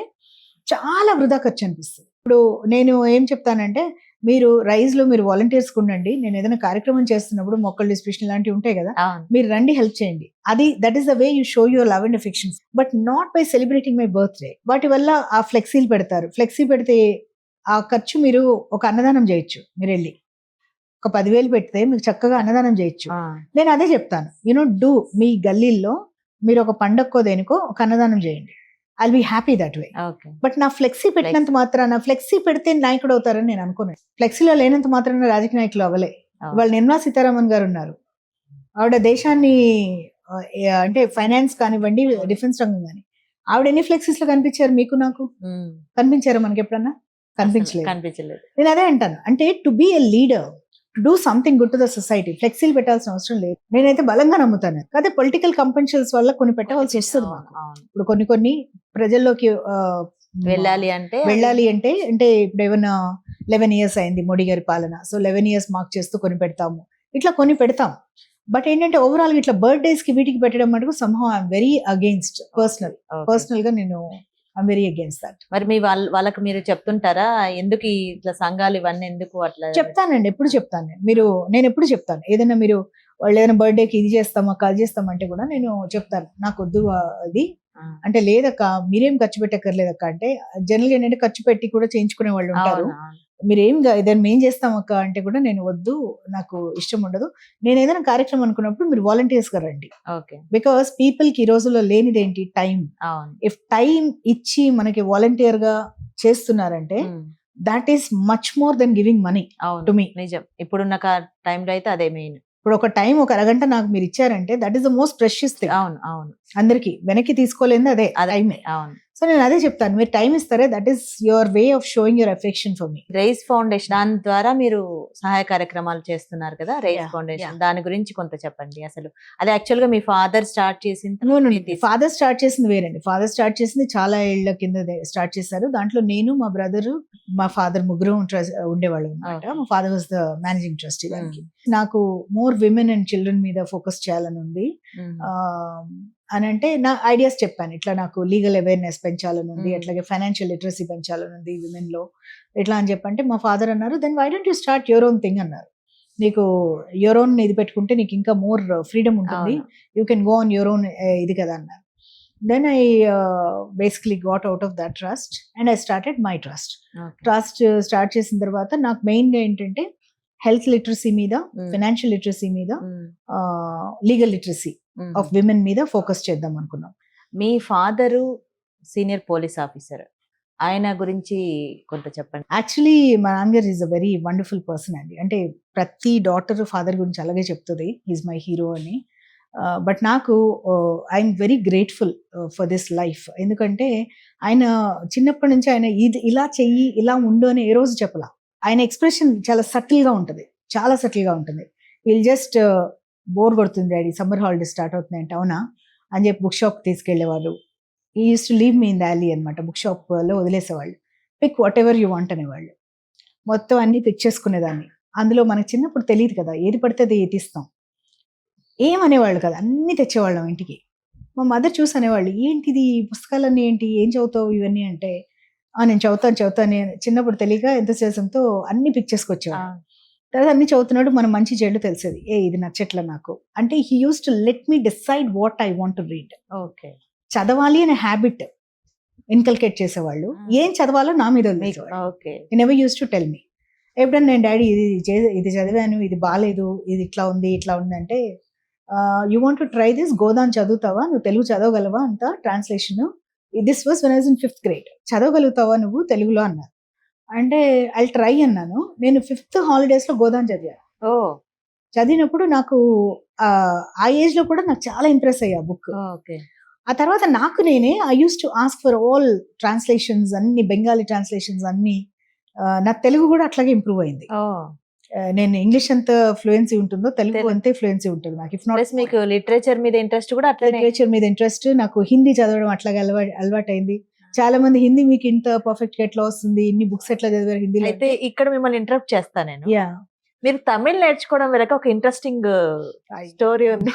చాలా వృధా ఖర్చు అనిపిస్తుంది. ఇప్పుడు నేను ఏం చెప్తానంటే, మీరు రైజ్ లో మీరు వాలంటీర్స్ ఉండండి, నేను ఏదైనా కార్యక్రమం చేస్తున్నప్పుడు మొక్కలు డిస్ట్రిబ్యూషన్ ఇలాంటివి ఉంటాయి కదా, మీరు రండి హెల్ప్ చేయండి, అది that is the way you show your love and affections, but not by celebrating my birthday. వాటి వల్ల ఆ ఫ్లెక్సీలు పెడతారు, ఫ్లెక్సీ పెడితే ఆ ఖర్చు మీరు ఒక అన్నదానం చేయొచ్చు, మీరు వెళ్ళి ఒక 10,000 పెడితే మీకు చక్కగా అన్నదానం చేయొచ్చు. నేను అదే చెప్తాను, యూనో డూ, మీ గల్లీల్లో మీరు ఒక పండక్కో దేనికో ఒక అన్నదానం చేయండి, I'll be happy that way. But నా ఫ్లెక్సీ పెట్టినంత మాత్రాన, ఫ్లెక్సీ పెడితే నాయకుడు అవుతారని నేను అనుకున్నాను. ఫ్లెక్సీలో లేనంత మాత్రాన రాజకీయ నాయకులు అవ్వలే. వాళ్ళు నిర్మలా సీతారామన్ గారు ఉన్నారు, ఆవిడ దేశాన్ని అంటే ఫైనాన్స్ కానివ్వండి, డిఫెన్స్ రంగం కానీ, ఆవిడ ఎన్ని ఫ్లెక్సీస్ లో కనిపించారు మీకు నాకు? కనిపించారా మనకి ఎప్పుడన్నా? కనిపించలేదు. నేను అదే అంటాను, అంటే to be a leader, do something good to the society. ఫ్లెక్సీలు పెట్టాల్సిన అవసరం లేదు, నేనైతే బలంగా నమ్ముతాను. అదే పొలిటికల్ కంపెన్షన్స్ వల్ల కొన్ని పెట్టవలసి వస్తుంది మాకు. ఇప్పుడు కొన్ని ప్రజల్లోకి వెళ్ళాలి అంటే ఇప్పుడు ఏమన్నా 11 years అయింది మోడీ గారి పాలన, సో 11 years మార్క్ చేస్తూ కొన్ని పెడతాము, ఇట్లా కొన్ని పెడతాం. బట్ ఏంటంటే ఓవరాల్ ఇట్లా బర్త్డేస్ కి వీటికి పెట్టడం మటుకు somehow I'm very against. Personal గా నేను ఐఎమ్ వెరీ అగేన్స్ట్ దట్. మరి మీ వాళ్ళకి మీరు చెప్తుంటారా, ఎందుకు ఇట్లా సంఘాలు ఇవన్నీ ఎందుకు అట్లా? చెప్తానండి, ఎప్పుడు చెప్తాను నేను ఎప్పుడు చెప్తాను, ఏదైనా మీరు వాళ్ళు ఏదైనా బర్త్డేకి ఇది చేస్తామా కాల్ చేస్తామంటే కూడా నేను చెప్తాను, నాకు వద్దు అది అంటే, లేదక్క మీరేం ఖర్చు పెట్టక్కర్లేదక్క అంటే, జనరల్ గా ఏంటంటే ఖర్చు పెట్టి కూడా చేయించుకునే వాళ్ళు ఉంటారు, మీరు ఏదైనా మేం చేస్తాం అక్క అంటే కూడా నేను వద్దు, నాకు ఇష్టం ఉండదు. నేను ఏదైనా కార్యక్రమం అనుకున్నప్పుడు మీరు వాలంటీర్స్ గా రండి. ఓకే. బికాస్ పీపుల్ కి ఈ రోజుల్లో లేనిది ఏంటి? టైం. అవును. ఇఫ్ టైం ఇచ్చి మనకి వాలంటీర్ గా చేస్తున్నారంటే that is much more than giving money అవును. To me. నిజం. ఇప్పుడున్న టైంలో అయితే అదే మెయిన్. ఇప్పుడు ఒక టైం, ఒక అరగంట నాకు మీరు ఇచ్చారంటే that is the most precious thing. అవును. అవును. అందరికి వెనక్కి తీసుకోలేదు అదే టైమే. అవును. సో నేను అదే చెప్తాను, మీరు టైం ఇస్తారే that is your way of showing your affection for me. Rise Foundation దాని ద్వారా మీరు సహాయ కార్యక్రమాలు చేస్తున్నారు కదా, రైజ్ Yeah, ఫౌండేషన్. yeah. దాని గురించి కొంత చెప్పండి. అసలు అది యాక్చువల్ గా మీ ఫాదర్ స్టార్ట్ చేసింది. ఫాదర్ స్టార్ట్ చేసింది వేరండి. ఫాదర్ స్టార్ట్ చేసింది చాలా ఏళ్ల కింద స్టార్ట్ చేశారు. దాంట్లో నేను, మా బ్రదర్, మా ఫాదర్ ముగ్గురు ఉండేవాళ్ళు అనమాట. Okay. మా father was the managing trustee దానికి. నాకు మోర్ విమెన్ అండ్ చిల్డ్రన్ మీద ఫోకస్ చేయాలని ఉంది. అని అంటే నా ఐడియాస్ చెప్పాను, ఇట్లా నాకు లీగల్ అవేర్నెస్ పెంచాలని ఉంది, అట్లాగే ఫైనాన్షియల్ లిటరసీ పెంచాలని ఉంది విమెన్ లో, ఇట్లా అని చెప్పంటే మా ఫాదర్ అన్నారు, then why don't you start your own thing అన్నారు. నీకు యువర్ ఓన్ ఇది పెట్టుకుంటే నీకు ఇంకా మోర్ ఫ్రీడమ్ ఉంటుంది, you can go on your own ఇది కదా అన్నారు. Then I basically got out of that trust and I started my trust. Trust start చేసిన తర్వాత నాకు మెయిన్గా ఏంటంటే హెల్త్ లిటరసీ మీద, ఫైనాన్షియల్ లిటరసీ మీద, లీగల్ లిటరసీ ఆఫ్ విమెన్ మీద ఫోకస్ చేద్దాం అనుకున్నాం. మీ ఫాదరు సీనియర్ పోలీస్ ఆఫీసర్, ఆయన గురించి కొంత చెప్పండి. యాక్చువల్లీ మా నాన్నగారు is a very wonderful person అండి. అంటే ప్రతి డాటర్ ఫాదర్ గురించి అలాగే చెప్తుంది, ఈజ్ మై హీరో అని. బట్ నాకు I'm very grateful for this life. ఎందుకంటే ఆయన చిన్నప్పటి నుంచి ఆయన ఇది ఇలా చెయ్యి, ఇలా ఉండు అని ఏ రోజు చెప్పలా. ఆయన ఎక్స్ప్రెషన్ చాలా సటిల్గా ఉంటుంది, చాలా సటిల్గా ఉంటుంది. వీళ్ళు జస్ట్ బోర్ కొడుతుంది డాడీ, సమ్మర్ హాలిడేస్ స్టార్ట్ అవుతున్నాయంటే అవునా అని చెప్పి బుక్ షాప్ తీసుకెళ్లేవాడు. He used to leave me in the alley అనమాట. బుక్ షాప్లో వదిలేసేవాళ్ళు. Pick whatever you want అనేవాళ్ళు. మొత్తం అన్ని పిక్ చేసుకునేదాన్ని. అందులో మనకు చిన్నప్పుడు తెలియదు కదా, ఏది పడితే అది తీస్తాం, ఏమనేవాళ్ళు కదా, అన్నీ తెచ్చేవాళ్ళం ఇంటికి. మా మదర్ చూసి అనేవాళ్ళు, ఏంటిది పుస్తకాలన్నీ ఏంటి, ఏం చదువుతావు ఇవన్నీ అంటే, నేను చదువుతాను. చిన్నప్పుడు తెలియక ఎంతసేసంతో అన్ని పిక్ చేసుకొచ్చేవాళ్ళు. తర్వాత అన్ని చదువుతున్నాడు, మనం మంచి చెడు తెలిసేది, ఇది నచ్చట్లా నాకు అంటే he use to let me decide what I want to read. Okay. చదవాలి అనే హ్యాబిట్ ఇన్కల్కేట్ చేసేవాళ్ళు. ఏం చదవాలో నా మీద నెవర్ యూస్ టు టెల్ మీ. ఎప్పుడన్నా నేను డాడీ ఇది చదివాను, ఇది బాగాలేదు, ఇది ఇట్లా ఉంది అంటే, you want to try this, Godaan చదువుతావా, నువ్వు తెలుగు చదవగలవా అంత translation, this was when I was in 5th grade, చదవగలుగుతావా నువ్వు తెలుగులో అన్నారు. అంటే ఐ ట్రై అన్నాను. నేను 5th హాలిడేస్ లో గోదాన్ చదివాను. చదివినప్పుడు నాకు ఆ ఏజ్ లో కూడా నాకు చాలా ఇంప్రెస్ అయ్యా బుక్. ఆ తర్వాత నాకు నేనే I use to ask for all translations, అన్ని బెంగాలీ ట్రాన్స్లేషన్స్ అన్ని. నా తెలుగు కూడా అట్లాగే ఇంప్రూవ్ అయింది. నేను ఇంగ్లీష్ ఎంత ఫ్లూయెన్సీ ఉంటుందో తెలుగు అంతే ఫ్లూయెన్సీ ఉంటుంది నాకు. ఇఫ్ నాట్ మీకు లిటరేచర్ మీద ఇంట్రెస్ట్ కూడా అట్లా, లిటరేచర్ మీద ఇంట్రెస్ట్, నాకు హిందీ చదవడం అట్లాగే అలవాటైంది. చాలా మంది హిందీ మీకు ఇంత పర్ఫెక్ట్ గా ఎట్లా వస్తుంది, ఇన్ని బుక్స్ ఎట్లా చదివారు హిందీలో. అయితే ఇక్కడ మిమ్మల్ని ఇంటరప్ట్ చేస్తాను నేను. మీరు తమిళ్ నేర్చుకోవడం వెనక ఒక ఇంట్రెస్టింగ్ స్టోరీ ఉంది.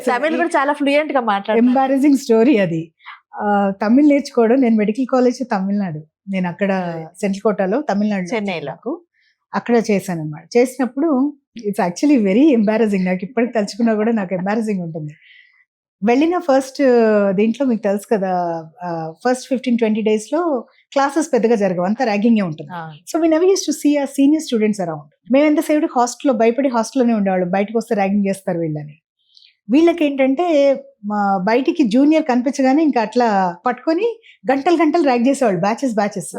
తమిళ్ కూడా చాలా ఫ్లూయెంట్ గా మాట్లాడారు. ఎంబారసింగ్ స్టోరీ అది. తమిళ్ నేర్చుకోవడం, నేను మెడికల్ కాలేజ్ తమిళనాడు, నేను అక్కడ సెంట్రల్ కోటాలో తమిళనాడు చెన్నైలో అక్కడ చేశాను అనమాట. చేసినప్పుడు ఇట్స్ యాక్చువల్లీ వెరీ ఎంబారసింగ్. నాకు ఇప్పటికి తలుచుకున్నా కూడా నాకు ఎంబారసింగ్ ఉంటుంది. వెళ్ళిన ఫస్ట్ దీంట్లో మీకు తెలుసు కదా, ఫస్ట్ 15-20 days లో క్లాసెస్ పెద్దగా జరగవు, అంతా ర్యాగింగే ఉంటుంది. So we never use to see ఆ సీనియర్ స్టూడెంట్స్ అరౌండ్. మేము ఎంతసేపు హాస్టల్లో భయపడి హాస్టల్లోనే ఉండేవాళ్ళు, బయటకు వస్తే ర్యాగింగ్ చేస్తారు వీళ్ళని. వీళ్ళకి ఏంటంటే బయటికి జూనియర్ కనిపించగానే ఇంకా అట్లా పట్టుకొని గంటలు ర్యాగ్ చేసేవాళ్ళు, బ్యాచెస్.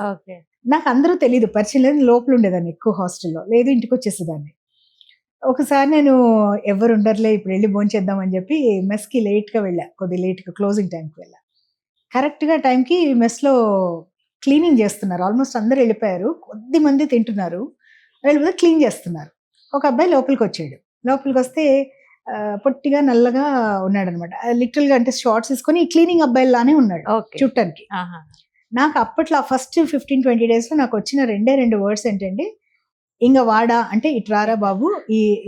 నాకు అందరూ తెలియదు, పరిచయం లేదు, లోపల ఉండేదాన్ని ఎక్కువ హాస్టల్లో, లేదు ఇంటికి వచ్చేసేదాన్ని. ఒకసారి నేను ఎవరు ఉండర్లే ఇప్పుడు వెళ్ళి భోంచేద్దాం అని చెప్పి మెస్కి లేట్గా వెళ్ళా, కొద్ది లేట్గా క్లోజింగ్ టైంకి వెళ్ళా. కరెక్ట్గా టైంకి మెస్లో క్లీనింగ్ చేస్తున్నారు, ఆల్మోస్ట్ అందరు వెళ్ళిపోయారు, కొద్ది మంది తింటున్నారు, వెళ్ళిపోతే క్లీన్ చేస్తున్నారు. ఒక అబ్బాయి లోపలికి వచ్చాడు. లోపలికి వస్తే పొట్టిగా నల్లగా ఉన్నాడు అనమాట, లిటరల్గా అంటే షార్ట్స్ వేసుకొని క్లీనింగ్ అబ్బాయిలానే ఉన్నాడు చుట్టానికి. నాకు అప్పట్లో ఫస్ట్ 15-20 days లో నాకు వచ్చిన 2 వర్డ్స్ ఏంటంటే, ఇంక వాడా అంటే ఇట్రారా బాబు,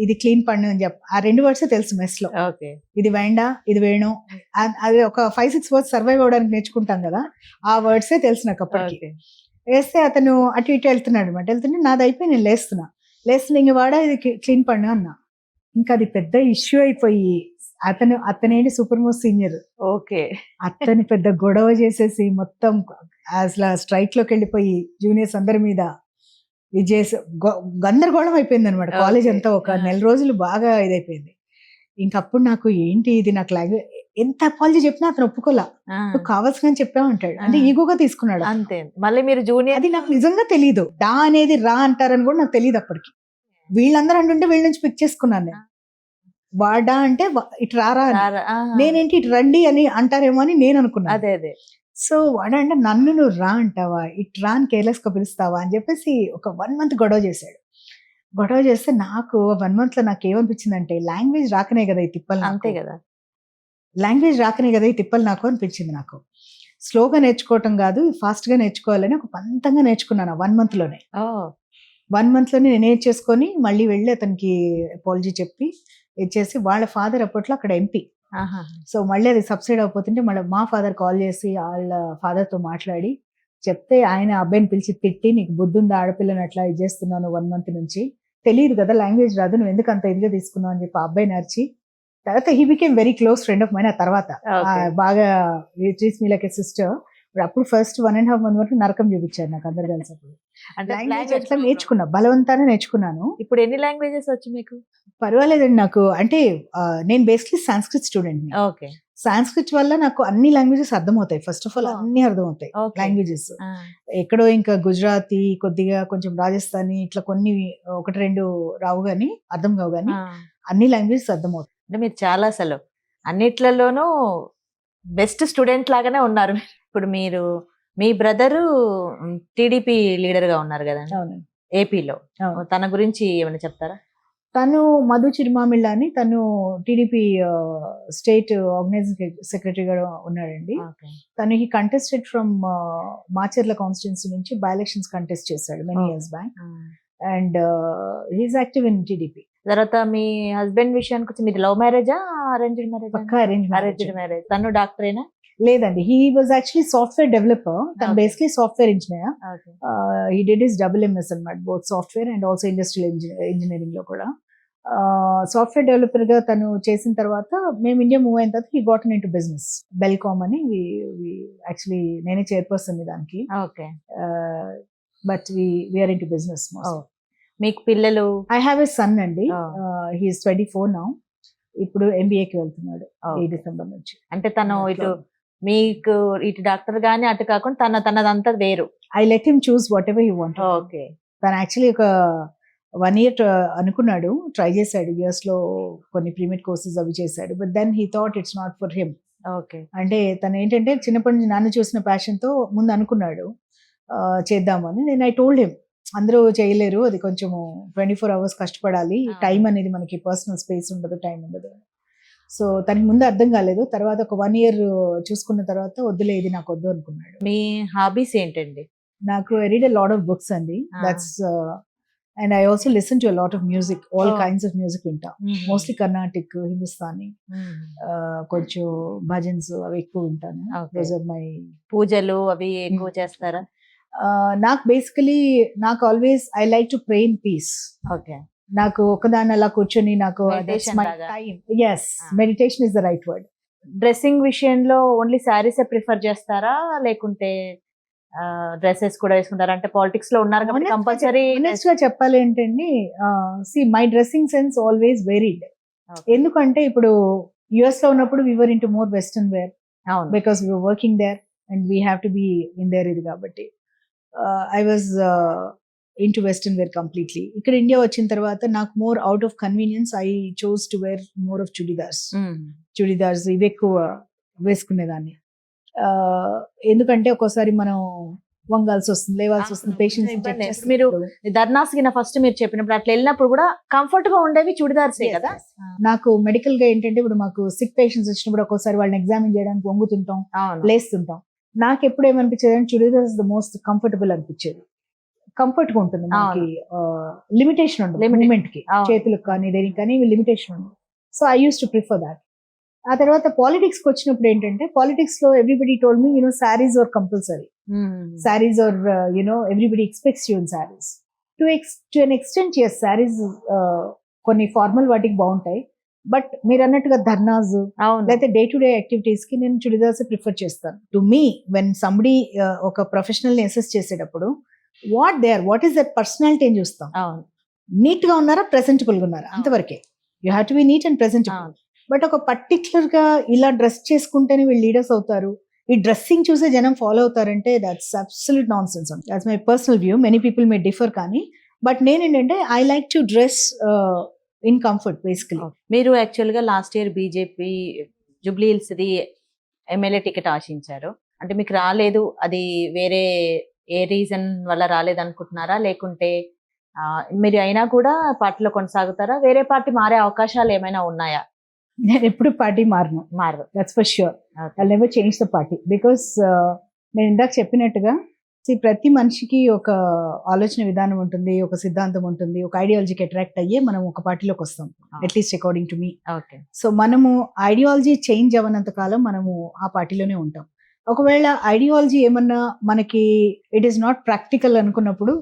ఇది క్లీన్ పన్ను అని చెప్పి, ఆ 2 words తెలుసు మెస్ లో. ఇది వేండా, ఇది వేణు, అది ఒక 5-6 words సర్వైవ్ అవడానికి నేర్చుకుంటాం కదా, ఆ వర్డ్సే తెలుసు నాకు అప్పటికి. వేస్తే అతను అటు ఇటు వెళ్తున్నాడు అనమాట. వెళ్తుంటే నాది అయిపోయి నేను లేస్తున్నా ఇంక వాడా ఇది క్లీన్ పన్ను అన్నా. ఇంకా అది పెద్ద ఇష్యూ అయిపోయి అతనేంటి సూపర్ మోస్ట్ సీనియర్, అతని పెద్ద గొడవ చేసేసి మొత్తం అసలు స్ట్రైక్ లోకి వెళ్ళిపోయి జూనియర్స్ అందరి మీద ఇది చేసి గందరగోళం అయిపోయింది అనమాట. College Okay. అంతా ఒక నెల రోజులు బాగా ఇదైపోయింది. ఇంకప్పుడు నాకు ఏంటి ఇది, నాకు లాంగ్వేజ్ ఎంత అపాలజీ చెప్పినా అతను ఒప్పుకోలా. నువ్వు కావాల్సిన చెప్పామంటాడు, అంటే ఈగోగా తీసుకున్నాడు. అంతే. మళ్ళీ మీరు జూనియర్ అది నాకు నిజంగా తెలియదు. డా అనేది రా అంటారని కూడా నాకు తెలియదు అప్పటికి. వీళ్ళందరూ అంటుంటే వీళ్ళ నుంచి పిక్ చేసుకున్నాను నేను. వాడా అంటే ఇటు రారా అని. నేనేంటి ఇటు రండి అని అంటారేమో అని నేను అనుకున్నాను. అదే అదే. సో వాడా అంటే నన్ను నువ్వు రా అంటావా, ఇటు రా అని కేర్లెస్ గా పిలుస్తావా అని చెప్పేసి ఒక 1 month గొడవ చేశాడు. గొడవ చేస్తే నాకు 1 month లో నాకు ఏమనిపించింది అంటే, లాంగ్వేజ్ రాకనే కదా ఈ తిప్పలు, అంతే కదా. లాంగ్వేజ్ రాకనే కదా ఈ తిప్పలు నాకు అనిపించింది. నాకు స్లోగా నేర్చుకోవటం కాదు, ఫాస్ట్ గా నేర్చుకోవాలని ఒక పంతంగా నేర్చుకున్నాను 1 month లోనే. 1 month లోనే నేను చేసుకొని మళ్ళీ వెళ్ళి అతనికి అపాలజీ చెప్పి ఇచ్చేసి, వాళ్ళ ఫాదర్ అప్పట్లో అక్కడ ఎంపీ. సో మళ్ళీ అది సబ్సైడ్ అయిపోతుంటే మళ్ళీ మా ఫాదర్ కాల్ చేసి వాళ్ళ ఫాదర్ తో మాట్లాడి చెప్తే, ఆయన అబ్బాయిని పిలిచి తిట్టి, నీకు బుద్ధుందా, ఆడపిల్లని అట్లా ఇది చేస్తున్నాను 1 month నుంచి, తెలియదు కదా లాంగ్వేజ్ రాదు, నువ్వు ఎందుకు అంత ఇదిగా తీసుకున్నావు అని చెప్పి ఆ అబ్బాయిని అరిచి, తర్వాత he became very close friend of mine. ఆ తర్వాత బాగా treats me like a sister. అప్పుడు ఫస్ట్ 1.5 month వరకు నరకం చూపించారు నాకు అందరు కలిసి. అంటే లాంగ్వేజ్ అట్లా నేర్చుకున్నా, బలవంతానే నేర్చుకున్నాను. ఇప్పుడు ఎన్ని లాంగ్వేజెస్ వచ్చు మీకు? పర్వాలేదండి నాకు. అంటే నేను basically Sanskrit student. Okay. Sanskrit వల్ల నాకు అన్ని లాంగ్వేజెస్ అర్థమవుతాయి. ఫస్ట్ ఆఫ్ ఆల్ అన్ని అర్థమవుతాయి లాంగ్వేజెస్. ఎక్కడో ఇంకా గుజరాతీ, కొద్దిగా కొంచెం రాజస్థానీ, ఇట్లా కొన్ని 1-2 రావు గానీ, అర్థం కావు గానీ అన్ని లాంగ్వేజెస్ అర్థమవుతాయి. అంటే మీరు చాలా అసలు అన్నిట్లలోనూ బెస్ట్ స్టూడెంట్ లాగానే ఉన్నారు. ఇప్పుడు మీరు, మీ బ్రదరు టీడీపీ లీడర్ గా ఉన్నారు కదండి ఏపీలో, తన గురించి ఏమైనా చెప్తారా? తను మధు చిరుమామిళ్ళ అని, తను టీడీపీ స్టేట్ ఆర్గనైజింగ్ సెక్రటరీగా ఉన్నాడండి. తను he contested from Macherla constituency నుంచి బై ఎలక్షన్స్ కంటెస్ట్ చేశాడు many years back, and he's active in TDP. తర్వాత మీ హస్బెండ్ విషయానికి వచ్చి, మీది లవ్ మ్యారేజా అరేంజ్డ్ మ్యారేజ్? పక్కా అరేంజ్డ్ మ్యారేజ్. తను డాక్టరేనా? లేదండి, he was actually software developer. తను basically software engineer. He did his MS అన్నమాట, both software and also industrial engineering లో కూడా. సాఫ్ట్వేర్ డెవలపర్ గా తను చేసిన తర్వాత మేము ఇండియా మూవ్ అయిన తర్వాత he gotten into business. Belcom అని, యాక్చువల్లీ నేనే చైర్పర్సన్ దానికి. But we're into business. మీకు పిల్లలు? ఐ హ్యావ్ ఎ సన్ అండి, హీఈస్ 24 నౌ. ఇప్పుడు MBAకి వెళ్తున్నాడు ఈ డిసెంబర్ నుంచి. అంటే తను ఇటు మీకు ఇటు డాక్టర్ గానీ అటు కాకుండా తనదంతా వేరు. I let him choose what ever he want. Okay. తను యాక్చువల్లీ ఒక 1 year అనుకున్నాడు, ట్రై చేశాడు, US లో కొన్ని ప్రీమియర్ కోర్సెస్ అవి చేశాడు. But then he thought it's not for him. Okay. అంటే తను ఏంటంటే చిన్నప్పటి నుంచి నాన్న చూసిన ప్యాషన్ తో ముందు అనుకున్నాడు చేద్దామని. నేను ఐ టోల్డ్ హిమ్, అందరూ చేయలేరు, అది కొంచెం 24 hours కష్టపడాలి, టైం అనేది మనకి పర్సనల్ స్పేస్ ఉండదు, టైం ఉండదు. సో తనకి ముందు అర్థం కాలేదు. తర్వాత ఒక 1 year చూసుకున్న తర్వాత వద్దులే, ఇది నాకు వద్దు అనుకున్నాడు. మీ హాబీస్ ఏంటండి? నాకు I read a lot of books అండి. That's and I also listen to a lot of music, all kinds of music వింటా. మోస్ట్లీ కర్ణాటిక్, హిందుస్థానీ, కొంచెం భజన్స్ అవి ఎక్కువ వింటాను. Those are my. పూజలు అవి ఎక్కువ చేస్తారా? నాకు బేసికలీ నాకు always I like to pray in peace. Okay. నాకు ఒకదాని అలా కూర్చొని నాకు meditation is the right word. Dressing విషయంలో ఓన్లీ శారీస్ ప్రిఫర్ చేస్తారా, లేకుంటే డ్రెస్సెస్ కూడా వేసుకుంటారా? అంటే పాలిటిక్స్ లో ఉన్నారు కాబట్టి కంపల్సరీ. ఆనెస్ట్ గా చెప్పాలి ఏంటండి, my dressing sense always varied. ఎందుకంటే ఇప్పుడు US లో ఉన్నప్పుడు we were into more western wear because we were working there and we have to be in there ఇది కాబట్టి I was into western wear completely. ఇక్కడ ఇండియా వచ్చిన తర్వాత నాకు more out of convenience I chose to wear more of churidars ఇవి ఎక్కువ వేసుకునేదాన్ని. ఎందుకంటే ఒక్కోసారి మనం వంగాల్సి వస్తుంది, లేవాల్సి వస్తుంది, పేషెంట్స్. మీరు ధర్నాస్ కింద ఫస్ట్ మీరు చెప్పినప్పుడు అట్లా వెళ్ళినప్పుడు కూడా కంఫర్ట్ గా ఉండేవి చుడిదార్సే కదా. నాకు మెడికల్ గా ఏంటంటే ఇప్పుడు మాకు సిక్ పేషెంట్స్ వచ్చినప్పుడు ఒక్కోసారి వాళ్ళని ఎగ్జామిన్ చేయడానికి వంగుతుంటాం, లేస్తుంటాం. నాకు ఎప్పుడు ఏమనిపించేది అంటే చుడిదార్స్ ద మోస్ట్ కంఫర్టబుల్ అనిపించేది. కంఫర్ట్ గా ఉంటుంది, మనకి లిమిటేషన్ ఉండదు మూవ్మెంట్ కి, చేతులకు కానీ దేనికి కానీ లిమిటేషన్ ఉండదు. So I use to prefer that. ఆ తర్వాత పాలిటిక్స్ కి వచ్చినప్పుడు ఏంటంటే, పాలిటిక్స్ లో everybody told me saris are compulsory, saris are everybody expects you in saris. To an extent yes, saris కొన్ని ఫార్మల్ వాటికి బాగుంటాయి, బట్ మీరు అన్నట్టుగా ధర్నాస్ అవును. లేకపోతే డే టు డే యాక్టివిటీస్ కి నేను చుడిదార్స్ ప్రిఫర్ చేస్తాను. టు మీ వెన్ సంబడి ఒక ప్రొఫెషనల్ ని అసెస్ చేసేటప్పుడు వాట్ ఈస్ దట్ పర్సనాలిటీ అని చూస్తాం. అవును. నీట్ గా ఉన్నారా, ప్రెసెంటబుల్ గా ఉన్నారా, అంతవరకే. You have to be neat and presentable. అవును. బట్ ఒక పర్టికులర్ గా ఇలా డ్రెస్ చేసుకుంటేనే వీళ్ళు లీడర్స్ అవుతారు, ఈ డ్రెస్సింగ్ చూసే జనం ఫాలో అవుతారంటే that's absolute nonsense. That's my personal view. Many people may differ, కానీ బట్ నేనేంటంటే I like to dress in comfort basically. మీరు యాక్చువల్గా last year BJP Jubilee Hills the MLA ticket ఆశించారు, అంటే మీకు రాలేదు, అది వేరే ఏ రీజన్ వల్ల రాలేదు అనుకుంటున్నారా, లేకుంటే మీరు అయినా కూడా పార్టీలో కొనసాగుతారా, వేరే పార్టీ మారే అవకాశాలు ఏమైనా ఉన్నాయా? నేను ఎప్పుడు పార్టీ మారను, that's for sure. I never change the party because నేను ఇందాక చెప్పినట్టుగా ప్రతి మనిషికి ఒక ఆలోచన విధానం ఉంటుంది, ఒక సిద్ధాంతం ఉంటుంది, ఒక ఐడియాలజీకి అట్రాక్ట్ అయ్యే మనం ఒక పార్టీలోకి వస్తాం, at least according to me. So మనము ఐడియాలజీ చేంజ్ అవ్వనంత కాలం మనము ఆ పార్టీలోనే ఉంటాం. ఒకవేళ ఐడియాలజీ ఏమన్నా మనకి ఇట్ ఈస్ నాట్ ప్రాక్టికల్ అనుకున్నప్పుడు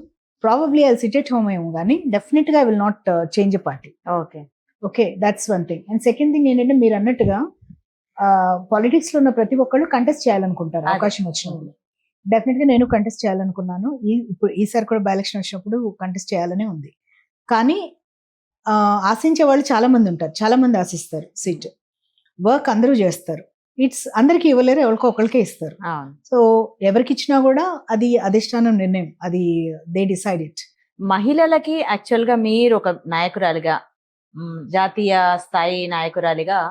probably I SIT at home ఏమో, కానీ డెఫినెట్ గా I will not change a party. Okay, that's one thing. And second thing ఏంటంటే మీరు అన్నట్టుగా పాలిటిక్స్ లో ఉన్న ప్రతి ఒక్కళ్ళు కంటెస్ట్ చేయాలనుకుంటారు అవకాశం వచ్చినప్పుడు. డెఫినెట్ గా నేను కంటెస్ట్ చేయాలనుకున్నాను. ఇప్పుడు ఈసారి కూడా బై ఎలక్షన్ వచ్చినప్పుడు కంటెస్ట్ చేయాలనే ఉంది. కానీ ఆశించే వాళ్ళు చాలా మంది ఉంటారు, చాలా మంది ఆశిస్తారు సీట్. వర్క్ అందరూ చేస్తారు, ఇట్స్ అందరికి ఇవ్వలేరు, ఎవరికో ఒకరికే ఇస్తారు. సో ఎవరికి ఇచ్చినా కూడా అది అధిష్టానం నిర్ణయం, అది దే డిసైడ్ ఇట్. మహిళలకి యాక్చువల్ గా మీరు ఒక నాయకురాలిగా, జాతీయ స్థాయి నాయకురాలిగా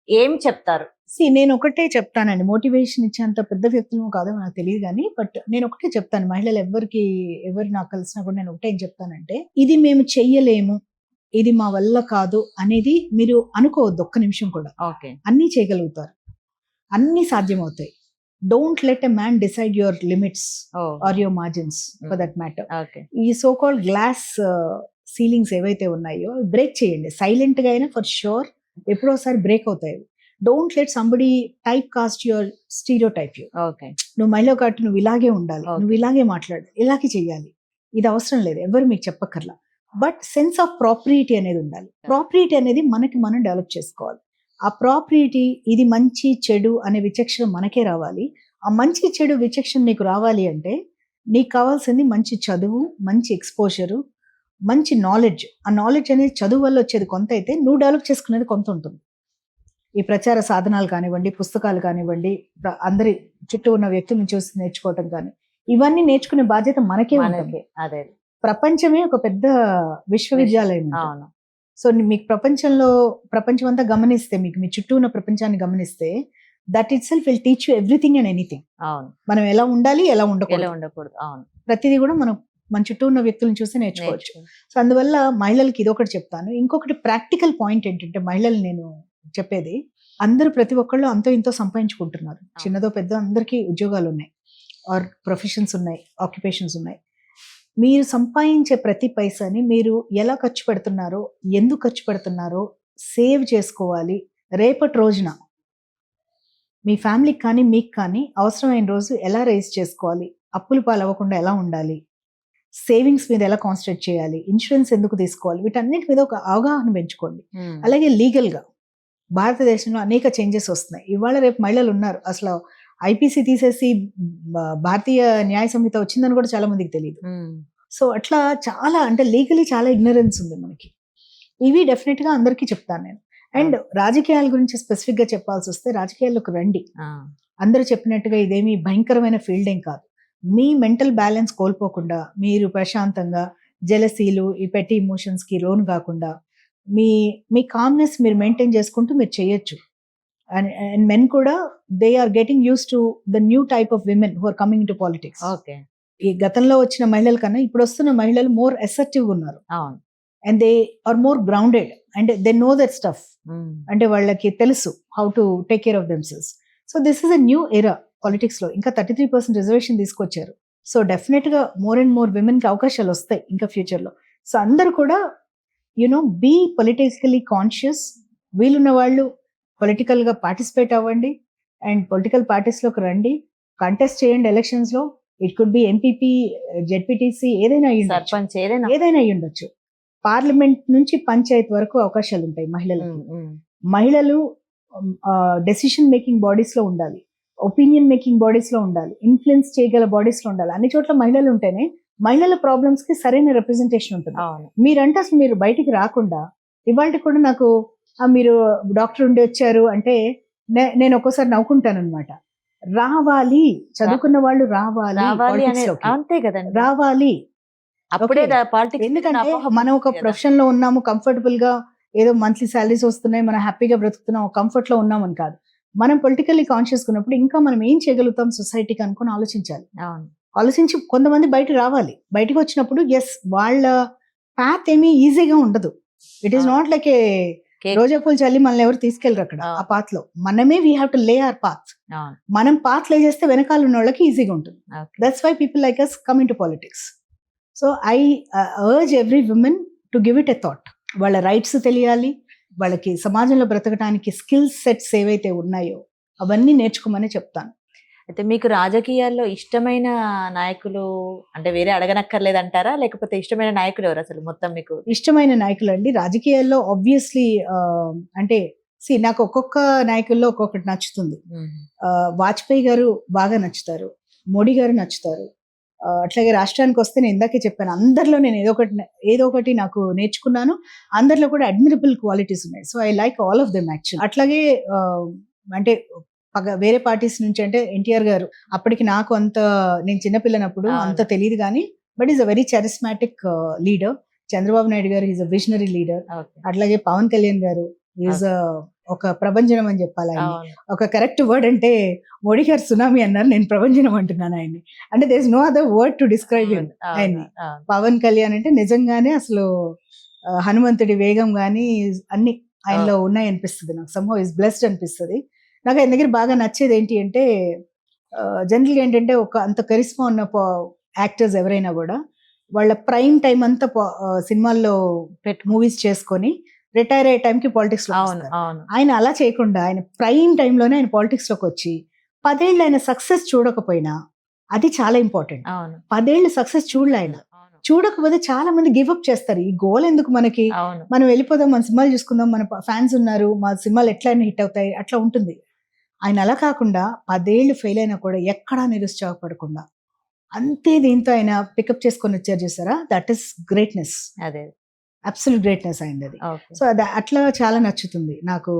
ఏం చెప్తారు? నేను ఒకటే చెప్తానండి, మోటివేషన్ ఇచ్చేంత పెద్ద వ్యక్తులు కాదో నాకు తెలియదు కానీ, బట్ నేను ఒకటే చెప్తాను, మహిళలు ఎవరు నాకు కలిసినా కూడా నేను ఒకటే ఏం చెప్తానంటే, ఇది మేము చెయ్యలేము, ఇది మా వల్ల కాదు అనేది మీరు అనుకోవద్దు ఒక్క నిమిషం కూడా. అన్నీ చేయగలుగుతారు, అన్నీ సాధ్యమవుతాయి. Don't let a man decide your limits or your margins for that matter. ఈ సో కాల్డ్ గ్లాస్ సీలింగ్స్ ఏవైతే ఉన్నాయో బ్రేక్ చేయండి, సైలెంట్ గా అయినా ఫర్ షూర్ ఎప్పుడోసారి బ్రేక్ అవుతాయి. Don't let somebody typecast your stereotype you. నువ్వు మహిళ కాబట్టి నువ్వు ఇలాగే ఉండాలి, నువ్వు ఇలాగే మాట్లాడాలి, ఇలాగే చెయ్యాలి, ఇది అవసరం లేదు, ఎవరు మీకు చెప్పక్కర్లా. బట్ సెన్స్ ఆఫ్ ప్రాపర్టీ అనేది ఉండాలి. ప్రాపర్టీ అనేది మనకి మనం డెవలప్ చేసుకోవాలి. ఆ ప్రాపర్టీ, ఇది మంచి చెడు అనే విచక్షణ మనకే రావాలి. ఆ మంచి చెడు విచక్షణ నీకు రావాలి అంటే నీకు కావాల్సింది మంచి చదువు, మంచి ఎక్స్పోజరు, మంచి నాలెడ్జ్. ఆ నాలెడ్జ్ అనేది చదువు వల్ల వచ్చేది కొంత అయితే, నువ్వు డెవలప్ చేసుకునేది కొంత ఉంటుంది. ఈ ప్రచార సాధనాలు కానివ్వండి, పుస్తకాలు కానివ్వండి, అందరి చుట్టూ ఉన్న వ్యక్తులను చూసి నేర్చుకోవటం కానీ, ఇవన్నీ నేర్చుకునే బాధ్యత మనకే ఉంటుంది. ప్రపంచమే ఒక పెద్ద విశ్వవిద్యాలయం. సో మీకు ప్రపంచం అంతా గమనిస్తే, మీకు మీ చుట్టూ ఉన్న ప్రపంచాన్ని గమనిస్తే, that it self will teach you everything and anything. మనం ఎలా ఉండాలి, ఎలా ఉండకూడదు, ప్రతిదీ కూడా మనం మన చుట్టూ ఉన్న వ్యక్తులను చూసి నేర్చుకోవచ్చు. సో అందువల్ల మహిళలకి ఇదొకటి చెప్తాను. ఇంకొకటి ప్రాక్టికల్ పాయింట్ ఏంటంటే, మహిళలు నేను చెప్పేది, అందరూ ప్రతి ఒక్కళ్ళు అంతో ఇంతో సంపాదించుకుంటున్నారు, చిన్నదో పెద్ద అందరికీ ఉద్యోగాలు ఉన్నాయి, ఆర్ ప్రొఫెషన్స్ ఉన్నాయి, ఆక్యుపేషన్స్ ఉన్నాయి. మీరు సంపాదించే ప్రతి పైసాని మీరు ఎలా ఖర్చు పెడుతున్నారో, ఎందుకు ఖర్చు పెడుతున్నారో సేవ్ చేసుకోవాలి. రేపటి రోజున మీ ఫ్యామిలీకి కానీ మీకు కానీ అవసరమైన రోజు ఎలా రైజ్ చేసుకోవాలి, అప్పుల పాలు అవ్వకుండా ఎలా ఉండాలి, సేవింగ్స్ మీద ఎలా కాన్సన్ట్రేట్ చేయాలి, ఇన్సూరెన్స్ ఎందుకు తీసుకోవాలి, వీటన్నిటి మీద ఒక అవగాహన పెంచుకోండి. అలాగే లీగల్గా భారతదేశంలో అనేక చేంజెస్ వస్తున్నాయి. ఇవాళ రేపు మహిళలు ఉన్నారు, అసలు ఐపీసీ తీసేసి భారతీయ న్యాయ సంహిత వచ్చిందని కూడా చాలా మందికి తెలియదు. సో అట్లా చాలా, అంటే లీగలీ చాలా ఇగ్నరెన్స్ ఉంది మనకి. ఇవి డెఫినెట్ గా అందరికీ చెప్తాను నేను. అండ్ రాజకీయాల గురించి స్పెసిఫిక్ గా చెప్పాల్సి వస్తే, రాజకీయాల్లోకి రండి. అందరూ చెప్పినట్టుగా ఇదేమి భయంకరమైన ఫీల్డ్ ఏం కాదు. మీ మెంటల్ బ్యాలెన్స్ కోల్పోకుండా, మీరు ప్రశాంతంగా, జెలసీలు, ఈ పెట్టి ఇమోషన్స్ కి లోన్ కాకుండా మీ కామ్నెస్ మీరు మెయింటైన్ చేసుకుంటూ మీరు చేయొచ్చు. అండ్ మెన్ కూడా, they are getting use to the new type of women who are coming to politics. ఈ గతంలో వచ్చిన మహిళల కన్నా ఇప్పుడు వస్తున్న మహిళలు మోర్ అసర్టివ్ ఉన్నారు. And they are more grounded and they know that stuff. అంటే వాళ్ళకి తెలుసు how to take care of themselves. So this is a new era politics లో. ఇంకా 33% రిజర్వేషన్ తీసుకొచ్చారు. సో డెఫినెట్ గా మోర్ అండ్ మోర్ విమెన్ కి అవకాశాలు వస్తాయి ఇంకా ఫ్యూచర్ లో. సో అందరూ కూడా బీ పొలిటికలీ కాన్షియస్. వీలున్న వాళ్ళు పొలిటికల్ గా పార్టిసిపేట్ అవ్వండి అండ్ పొలిటికల్ పార్టీస్ లోకి రండి, కంటెస్ట్ చేయండి ఎలక్షన్స్ లో. It could be MPP, ZPTC, ఏదైనా అయ్యి ఉండొచ్చు. పార్లమెంట్ నుంచి పంచాయత్ వరకు అవకాశాలు ఉంటాయి మహిళలకు. మహిళలు డెసిషన్ మేకింగ్ బాడీస్ లో ఉండాలి, ఒపీనియన్ మేకింగ్ బాడీస్ లో ఉండాలి, ఇన్ఫ్లుయెన్స్ చేయగల బాడీస్ లో ఉండాలి. అన్ని చోట్ల మహిళలు ఉంటేనే మహిళల ప్రాబ్లమ్స్ కి సరైన రిప్రజెంటేషన్ ఉంటుంది. మీరంటే అసలు మీరు బయటికి రాకుండా ఇవాళ కూడా నాకు మీరు డాక్టర్ ఉండి వచ్చారు అంటే నేను ఒక్కోసారి నవ్వుకుంటాను అనమాట. రావాలి, చదువుకున్న వాళ్ళు రావాలి, అంతే కదండి, రావాలి. అప్పుడే ఎందుకంటే మనం ఒక ప్రొఫెషన్ లో ఉన్నాము, కంఫర్టబుల్ గా ఏదో మంత్లీ సాలరీస్ వస్తున్నాయి, మనం హ్యాపీగా బ్రతుకుతున్నాం, కంఫర్ట్ లో ఉన్నామని కాదు. మనం పొలిటికల్లీ కాన్షియస్ ఉన్నప్పుడు ఇంకా మనం ఏం చేయగలుగుతాం సొసైటీకి అనుకుని ఆలోచించాలి. ఆలోచించి కొంతమంది బయట రావాలి. బయటకు వచ్చినప్పుడు ఎస్, వాళ్ళ పాత్ ఏమీ ఈజీగా ఉండదు. It is not like a రోజా పూలు చల్లి మనల్ని ఎవరు తీసుకెళ్లరు అక్కడ. ఆ పాత్ లో మనమే we have to lay our path. మనం పాత్ లే చేస్తే వెనకాల ఉన్న వాళ్ళకి ఈజీగా ఉంటుంది. That's why people like us come in to politics. So I urge every women to give it a thought. వాళ్ళ రైట్స్ తెలియాలి, వాళ్ళకి సమాజంలో బ్రతకడానికి స్కిల్ సెట్స్ ఏవైతే ఉన్నాయో అవన్నీ నేర్చుకోమని చెప్తాను. అయితే మీకు రాజకీయాల్లో ఇష్టమైన నాయకులు అంటే వేరే అడగనక్కర్లేదంటారా, లేకపోతే ఇష్టమైన నాయకులు ఎవరు అసలు మొత్తం మీకు? ఇష్టమైన నాయకులు అండి రాజకీయాల్లో ఆబ్వియస్లీ అంటే నాకు ఒక్కొక్క నాయకుల్లో ఒక్కొక్కటి నచ్చుతుంది. వాజ్పేయి గారు బాగా నచ్చుతారు, మోడీ గారు నచ్చుతారు. అట్లాగే రాష్ట్రానికి వస్తే నేను ఇందాకే చెప్పాను, అందరిలో నేను ఏదో ఒకటి నాకు నేర్చుకున్నాను. అందరిలో కూడా అడ్మిరబుల్ క్వాలిటీస్ ఉన్నాయి. So I like all of them actual. అట్లాగే అంటే వేరే పార్టీస్ నుంచి అంటే ఎన్టీఆర్ గారు, అప్పటికి నాకు నేను చిన్నపిల్లనప్పుడు అంత తెలియదు కానీ but is a very charismatic leader. Chandrababu Naidu garu is a visionary leader. అట్లాగే పవన్ కళ్యాణ్ గారు ఈజ్ ఒక ప్రభంజనం అని చెప్పాలి ఆయన. ఒక కరెక్ట్ వర్డ్ అంటే మోడీ గారు సునామీ అన్నారు, నేను ప్రభంజనం అంటున్నాను ఆయన్ని. అంటే there is no other word to describe him. ఆయన్ని పవన్ కళ్యాణ్ అంటే నిజంగానే అసలు హనుమంతుడి వేగం గానీ అన్ని ఆయనలో ఉన్నాయి అనిపిస్తుంది నాకు. సమ్హౌ ఈజ్ బ్లెస్డ్ అనిపిస్తుంది నాకు. ఆయన దగ్గర బాగా నచ్చేది ఏంటి అంటే జనరల్గా ఏంటంటే ఒక అంత కరిస్మా ఉన్న యాక్టర్స్ ఎవరైనా కూడా వాళ్ళ ప్రైమ్ టైం అంతా సినిమాల్లో మూవీస్ చేసుకొని రిటైర్ అయ్యే టైంకి పాలిటిక్స్ లో వస్తారు. ఆయన అలా చేయకుండా ఆయన ప్రైమ్ టైంలోనే ఆయన పాలిటిక్స్ లోకి వచ్చి 10 ఏళ్ళు ఆయన సక్సెస్ చూడకపోయినా అది చాలా ఇంపార్టెంట్. 10 ఏళ్ళు సక్సెస్ చూడకపోతే చాలా మంది గివ్ అప్ చేస్తారు. ఈ గోల్ ఎందుకు మనకి, మనం వెళ్ళిపోదాం, మన సినిమాలు చూసుకుందాం, మన ఫ్యాన్స్ ఉన్నారు, మా సినిమాలు ఎట్లయినా హిట్ అవుతాయి, అట్లా ఉంటుంది. ఆయన అలా కాకుండా 10 ఏళ్ళు ఫెయిల్ అయినా కూడా ఎక్కడా నిరుత్సాహపడకుండా అంతే దీంతో ఆయన పికప్ చేసుకొని వచ్చారు చూసారా, దట్ ఈస్ గ్రేట్నెస్. అదే అబ్సల్యూట్ గ్రేట్నెస్ అయింది. సో అది అట్లా చాలా నచ్చుతుంది నాకు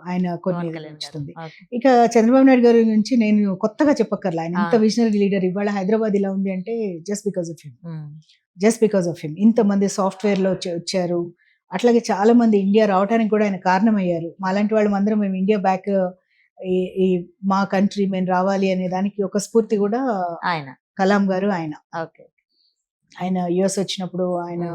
ఆయన కొన్ని నచ్చుతుంది. ఇక చంద్రబాబు నాయుడు గారి నుంచి నేను కొత్తగా చెప్పక్కర్లా, ఆయన ఇంత విజనరీ లీడర్. ఇవాళ హైదరాబాద్ ఇలా ఉంది అంటే జస్ట్ బికాస్ ఆఫ్ హిమ్. ఇంతమంది సాఫ్ట్వేర్ లో వచ్చారు. అట్లాగే చాలా మంది ఇండియా రావడానికి కూడా ఆయన కారణమయ్యారు. మాలాంటి వాళ్ళు అందరం మేము ఇండియా బ్యాక్, ఈ మా కంట్రీ మేము రావాలి అనే దానికి ఒక స్ఫూర్తి కూడా ఆయన కలాం గారు. ఆయన యుఎస్ వచ్చినప్పుడు ఆయన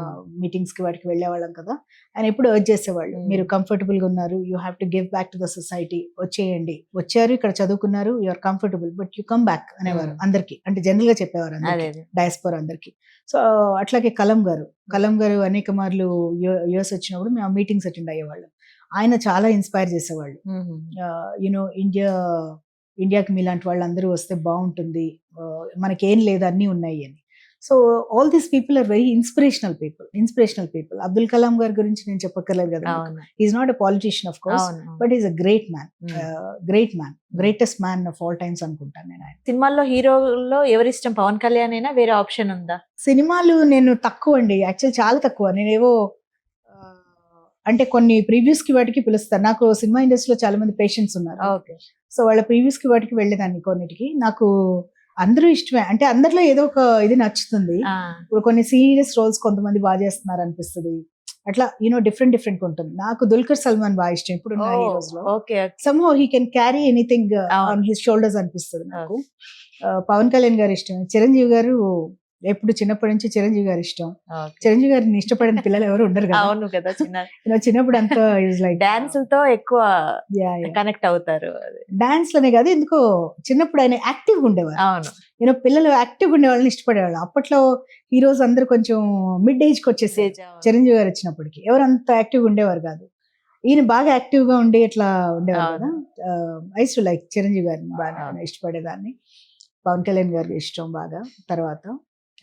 మీటింగ్స్ కి వాటికి వెళ్ళేవాళ్ళం కదా, ఆయన ఎప్పుడు అర్జ్ చేసేవాళ్ళు, మీరు కంఫర్టబుల్ గా ఉన్నారు, you have to give back to the society, వచ్చేయండి, వచ్చారు ఇక్కడ చదువుకున్నారు, you are comfortable but you come back అనేవారు అందరికి. అంటే జనరల్ గా చెప్పేవారు డయాస్పోరా అందరికి. సో అట్లాగే కలాం గారు అనేక మార్లు యుఎస్ వచ్చినప్పుడు మేము మీటింగ్స్ అటెండ్ అయ్యేవాళ్ళం. ఆయన చాలా ఇన్స్పైర్ చేసేవాళ్ళు. యూనో ఇండియాకి మీలాంటి వాళ్ళు అందరూ వస్తే బాగుంటుంది, మనకేం లేదు అన్నీ ఉన్నాయి అని. So all these people are very inspirational people. Abdul Kalam గారి గురించి నేను చెప్పక్కర్లేదు కదా, is not a politician of course, but is a great man, greatest man of all times అనుకుంటాను నేను. ఆయన సినిమాల్లో హీరోలో ఎవరిష్టం, పవన్ కళ్యాణ్ అయినా వేరే ఆప్షన్ ఉందా? సినిమాలు నేను తక్కువ అండి, యాక్చువల్ చాలా తక్కువ. నేనేవో అంటే కొన్ని ప్రీవ్యూస్ కి వాటికి పిలుస్తాను. నాకు సినిమా ఇండస్ట్రీలో చాలా మంది పేషెంట్స్ ఉన్నారు. సో వాళ్ళ ప్రీవ్యూస్ కి వాటికి వెళ్ళేదాన్ని. కొన్నిటికి నాకు అందరూ ఇష్టమే, అంటే అందరిలో ఏదో ఒక ఇది నచ్చుతుంది. ఇప్పుడు కొన్ని సీరియస్ రోల్స్ కొంతమంది బాగా చేస్తున్నారు అనిపిస్తుంది, అట్లా డిఫరెంట్ ఉంటుంది. నాకు దుల్కర్ సల్మాన్ బాగా ఇష్టం ఇప్పుడు ఈ రోజులో. Somehow he can carry anything on his shoulders అనిపిస్తుంది నాకు. పవన్ కళ్యాణ్ గారు ఇష్టం. చిరంజీవి గారు ఎప్పుడు చిన్నప్పటి నుంచి చిరంజీవి గారు ఇష్టం. చిరంజీవి గారిని ఇష్టపడిన పిల్లలు ఎవరు ఉండరు కదా. చిన్నప్పుడు అంతా డాన్స్ తో ఎక్కువ కనెక్ట్ అవుతారు. డాన్స్ లోనే కాదు, ఎందుకో చిన్నప్పుడు ఆయన యాక్టివ్ గా ఉండేవారు. పిల్లలు యాక్టివ్ గా ఉండే వాళ్ళని ఇష్టపడేవాళ్ళు. అప్పట్లో హీరోస్ అందరూ కొంచెం మిడ్ ఏజ్ కి వచ్చేసి చిరంజీవి గారు వచ్చినప్పటికి ఎవరు అంత యాక్టివ్ గా ఉండేవారు కాదు. ఈయన బాగా యాక్టివ్ గా ఉండి ఇట్లా ఉండేవారు కదా. ఐ టు లైక్ చిరంజీవి గారిని బాగా ఇష్టపడేదాన్ని. పవన్ కళ్యాణ్ గారికి ఇష్టం బాగా. తర్వాత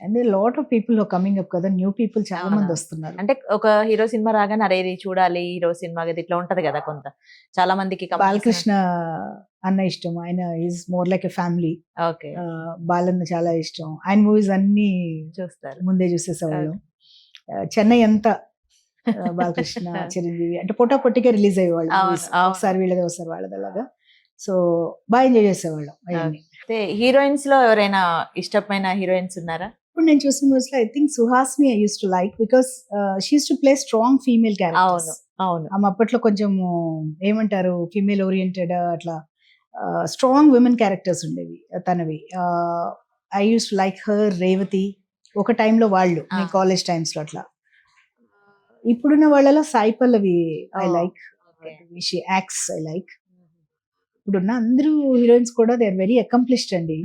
and lot of people coming up కదా, న్యూ పీపుల్ చాలా మంది అవునా. వస్తున్నారు. అంటే ఒక హీరో సినిమా రాగానే అరే ఇది చూడాలి హీరో సినిమా కదా ఇట్లా ఉంటది కదా కొంత చాలా మందికి బాలకృష్ణ అన్న ఇష్టం, ఆయన is more like a family. Okay Balanna చాలా ఇష్టం, ఆయన మూవీస్ అన్ని చూస్తారు. ముందే చూసేసేవాళ్ళం. చెన్నై అంతా బాలకృష్ణ చిరంజీవి అంటే పొట్టిగా రిలీజ్ అయ్యేవాళ్ళు అవును, movies. అవును. ఒకసారి వీళ్ళది ఒకసారి వాళ్ళది అలాగా. సో బాగా ఎంజాయ్ చేసేవాళ్ళం అవన్నీ. అయితే హీరోయిన్స్ లో ఎవరైనా ఇష్టమైన హీరోయిన్స్ ఉన్నారా? ఇప్పుడు నేను చూసిన మూవీస్ లో I think Suhasini I use to like because she used to play strong female characters. అవును అవును ఆమె అప్పట్లో కొంచెం ఏమంటారు ఫీమేల్ ఓరియంటెడ్ అట్లా స్ట్రాంగ్ విమెన్ క్యారెక్టర్స్ ఉండేవి తనవి. I use to like her, Revathi ఒక టైంలో వాళ్ళు మీ కాలేజ్ టైమ్స్ లో అట్లా. ఇప్పుడున్న వాళ్ళలో Sai Pallavi I like, she acts I like. ఇప్పుడున్న అందరూ హీరోయిన్స్ కూడా దే ఆర్ వెరీ అకంప్లిష్డ్ అండి.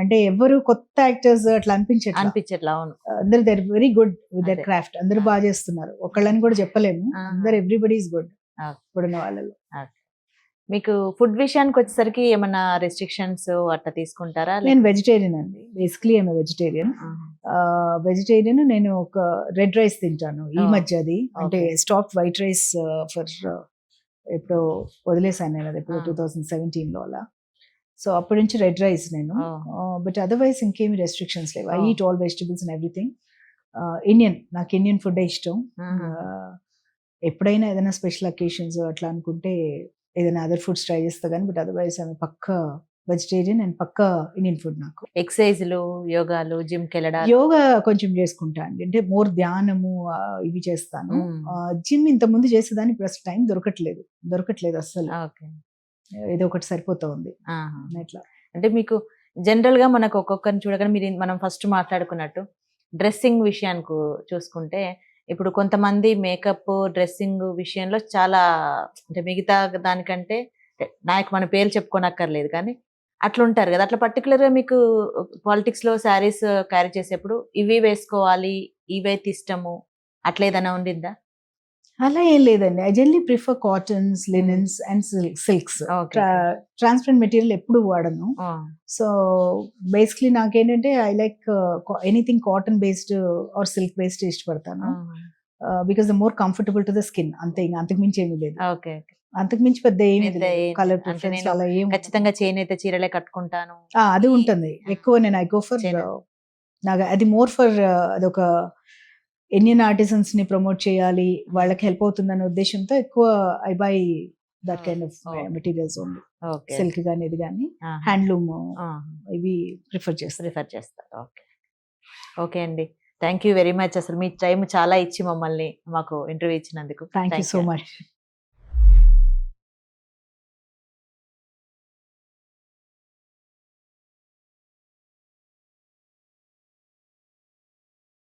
అంటే ఎవరు కొత్త యాక్టర్స్ అట్లా అనిపించట్లా. అవును అందరు they are very good with their అదే. క్రాఫ్ట్. అందరూ బాగా చేస్తున్నారు, ఒకళ్ళని కూడా చెప్పలేము. అందరు ఎవ్రీబడి ఈస్ గుడ్ ఇప్పుడున్న వాళ్ళలో. మీకు ఫుడ్ విషయానికి వచ్చేసరికి ఏమన్నా రెస్ట్రిక్షన్స్ అట్లా తీసుకుంటారా? నేను వెజిటేరియన్ అండి, బేసిక్లీ ఐఎమ్ వెజిటేరియన్. వెజిటేరియన్. నేను ఒక రెడ్ రైస్ తింటాను ఈ Oh, మధ్య, అది అంటే okay. Stop white rice for ఎప్పుడో వదిలేసాను నేను, అది ఎప్పుడో Ah. 2017 లో అలా. సో అప్పటి నుంచి రెడ్ రైస్ నేను. బట్ అదర్వైజ్ ఇంకేమి రెస్ట్రిక్షన్స్ లేవు. I Oh. Eat all vegetables and everything. Indian, నాకు ఇండియన్ ఫుడ్ ఇష్టం. ఎప్పుడైనా ఏదైనా స్పెషల్ అకేషన్స్ అట్లా అనుకుంటే ఏదైనా అదర్ ఫుడ్స్ ట్రై చేస్తా కానీ, బట్ అదర్వైజ్ ఆమె పక్కా వెజిటేరియన్ అండ్ పక్కా ఇండియన్ ఫుడ్. నాకు ఎక్సర్సైజ్లు, యోగాలు, జిమ్ కి వెళ్ళడాలు. యోగా కొంచెం చేసుకుంటా అండి, అంటే మోర్ ధ్యానము ఇవి చేస్తాను. జిమ్ ఇంత ముందు చేసేదాన్ని, ఇప్పుడు అసలు టైం దొరకట్లేదు అసలు. ఓకే ఏదో ఒకటి సరిపోతా ఉంది అట్లా. అంటే మీకు జనరల్ గా మనకు ఒక్కొక్కరిని చూడగానే మనం ఫస్ట్ మాట్లాడుకున్నట్టు డ్రెస్సింగ్ విషయానికి చూసుకుంటే, ఇప్పుడు కొంతమంది మేకప్ డ్రెస్సింగ్ విషయంలో చాలా అంటే మిగతా దానికంటే నాకు మన పేర్లు చెప్పుకోనక్కర్లేదు కానీ అట్లా ఉంటారు కదా. అట్లా పర్టికులర్ గా మీకు పాలిటిక్స్ లో శారీస్ క్యారీ చేసేప్పుడు ఇవి వేసుకోవాలి, ఇవైతే ఇష్టము అట్లా ఏదైనా ఉండిందా? అలా ఏం లేదండి. I generally prefer cottons, linens and silks. Transparent material ఎప్పుడు వాడను. సో బేసిక్లీ నాకేంటంటే I like anything cotton based or silk based ఇష్టపడతాను. Because the more comfortable to the skin, అంతే. ఇంకా అంతకు మించి ఏమీ లేదు. అంతకు మించి పెద్ద ఏమీ కలర్ ప్రిఫరెన్స్ అలా ఏం. ఖచ్చితంగా చేనేత చీరలే కట్టుకుంటాను అది ఉంటుంది ఎక్కువ. నేను ఐ గో ఫర్ నాకు అది మోర్ ఫర్ అదొక ఇండియన్ ఆర్టిజన్స్ ని ప్రమోట్ చేయాలి, వాళ్ళకి హెల్ప్ అవుతుందనే ఉద్దేశంతో ఎక్కువ I by that kind of materials only. Silk కానీ ఇది కానీ హ్యాండ్లూమ్ ఇవి ప్రిఫర్ చేస్తారు. ఓకే అండి, థ్యాంక్ యూ వెరీ మచ్. అసలు మీ టైం చాలా ఇచ్చి మమ్మల్ని మాకు ఇంటర్వ్యూ ఇచ్చినందుకు థ్యాంక్ యూ సో మచ్.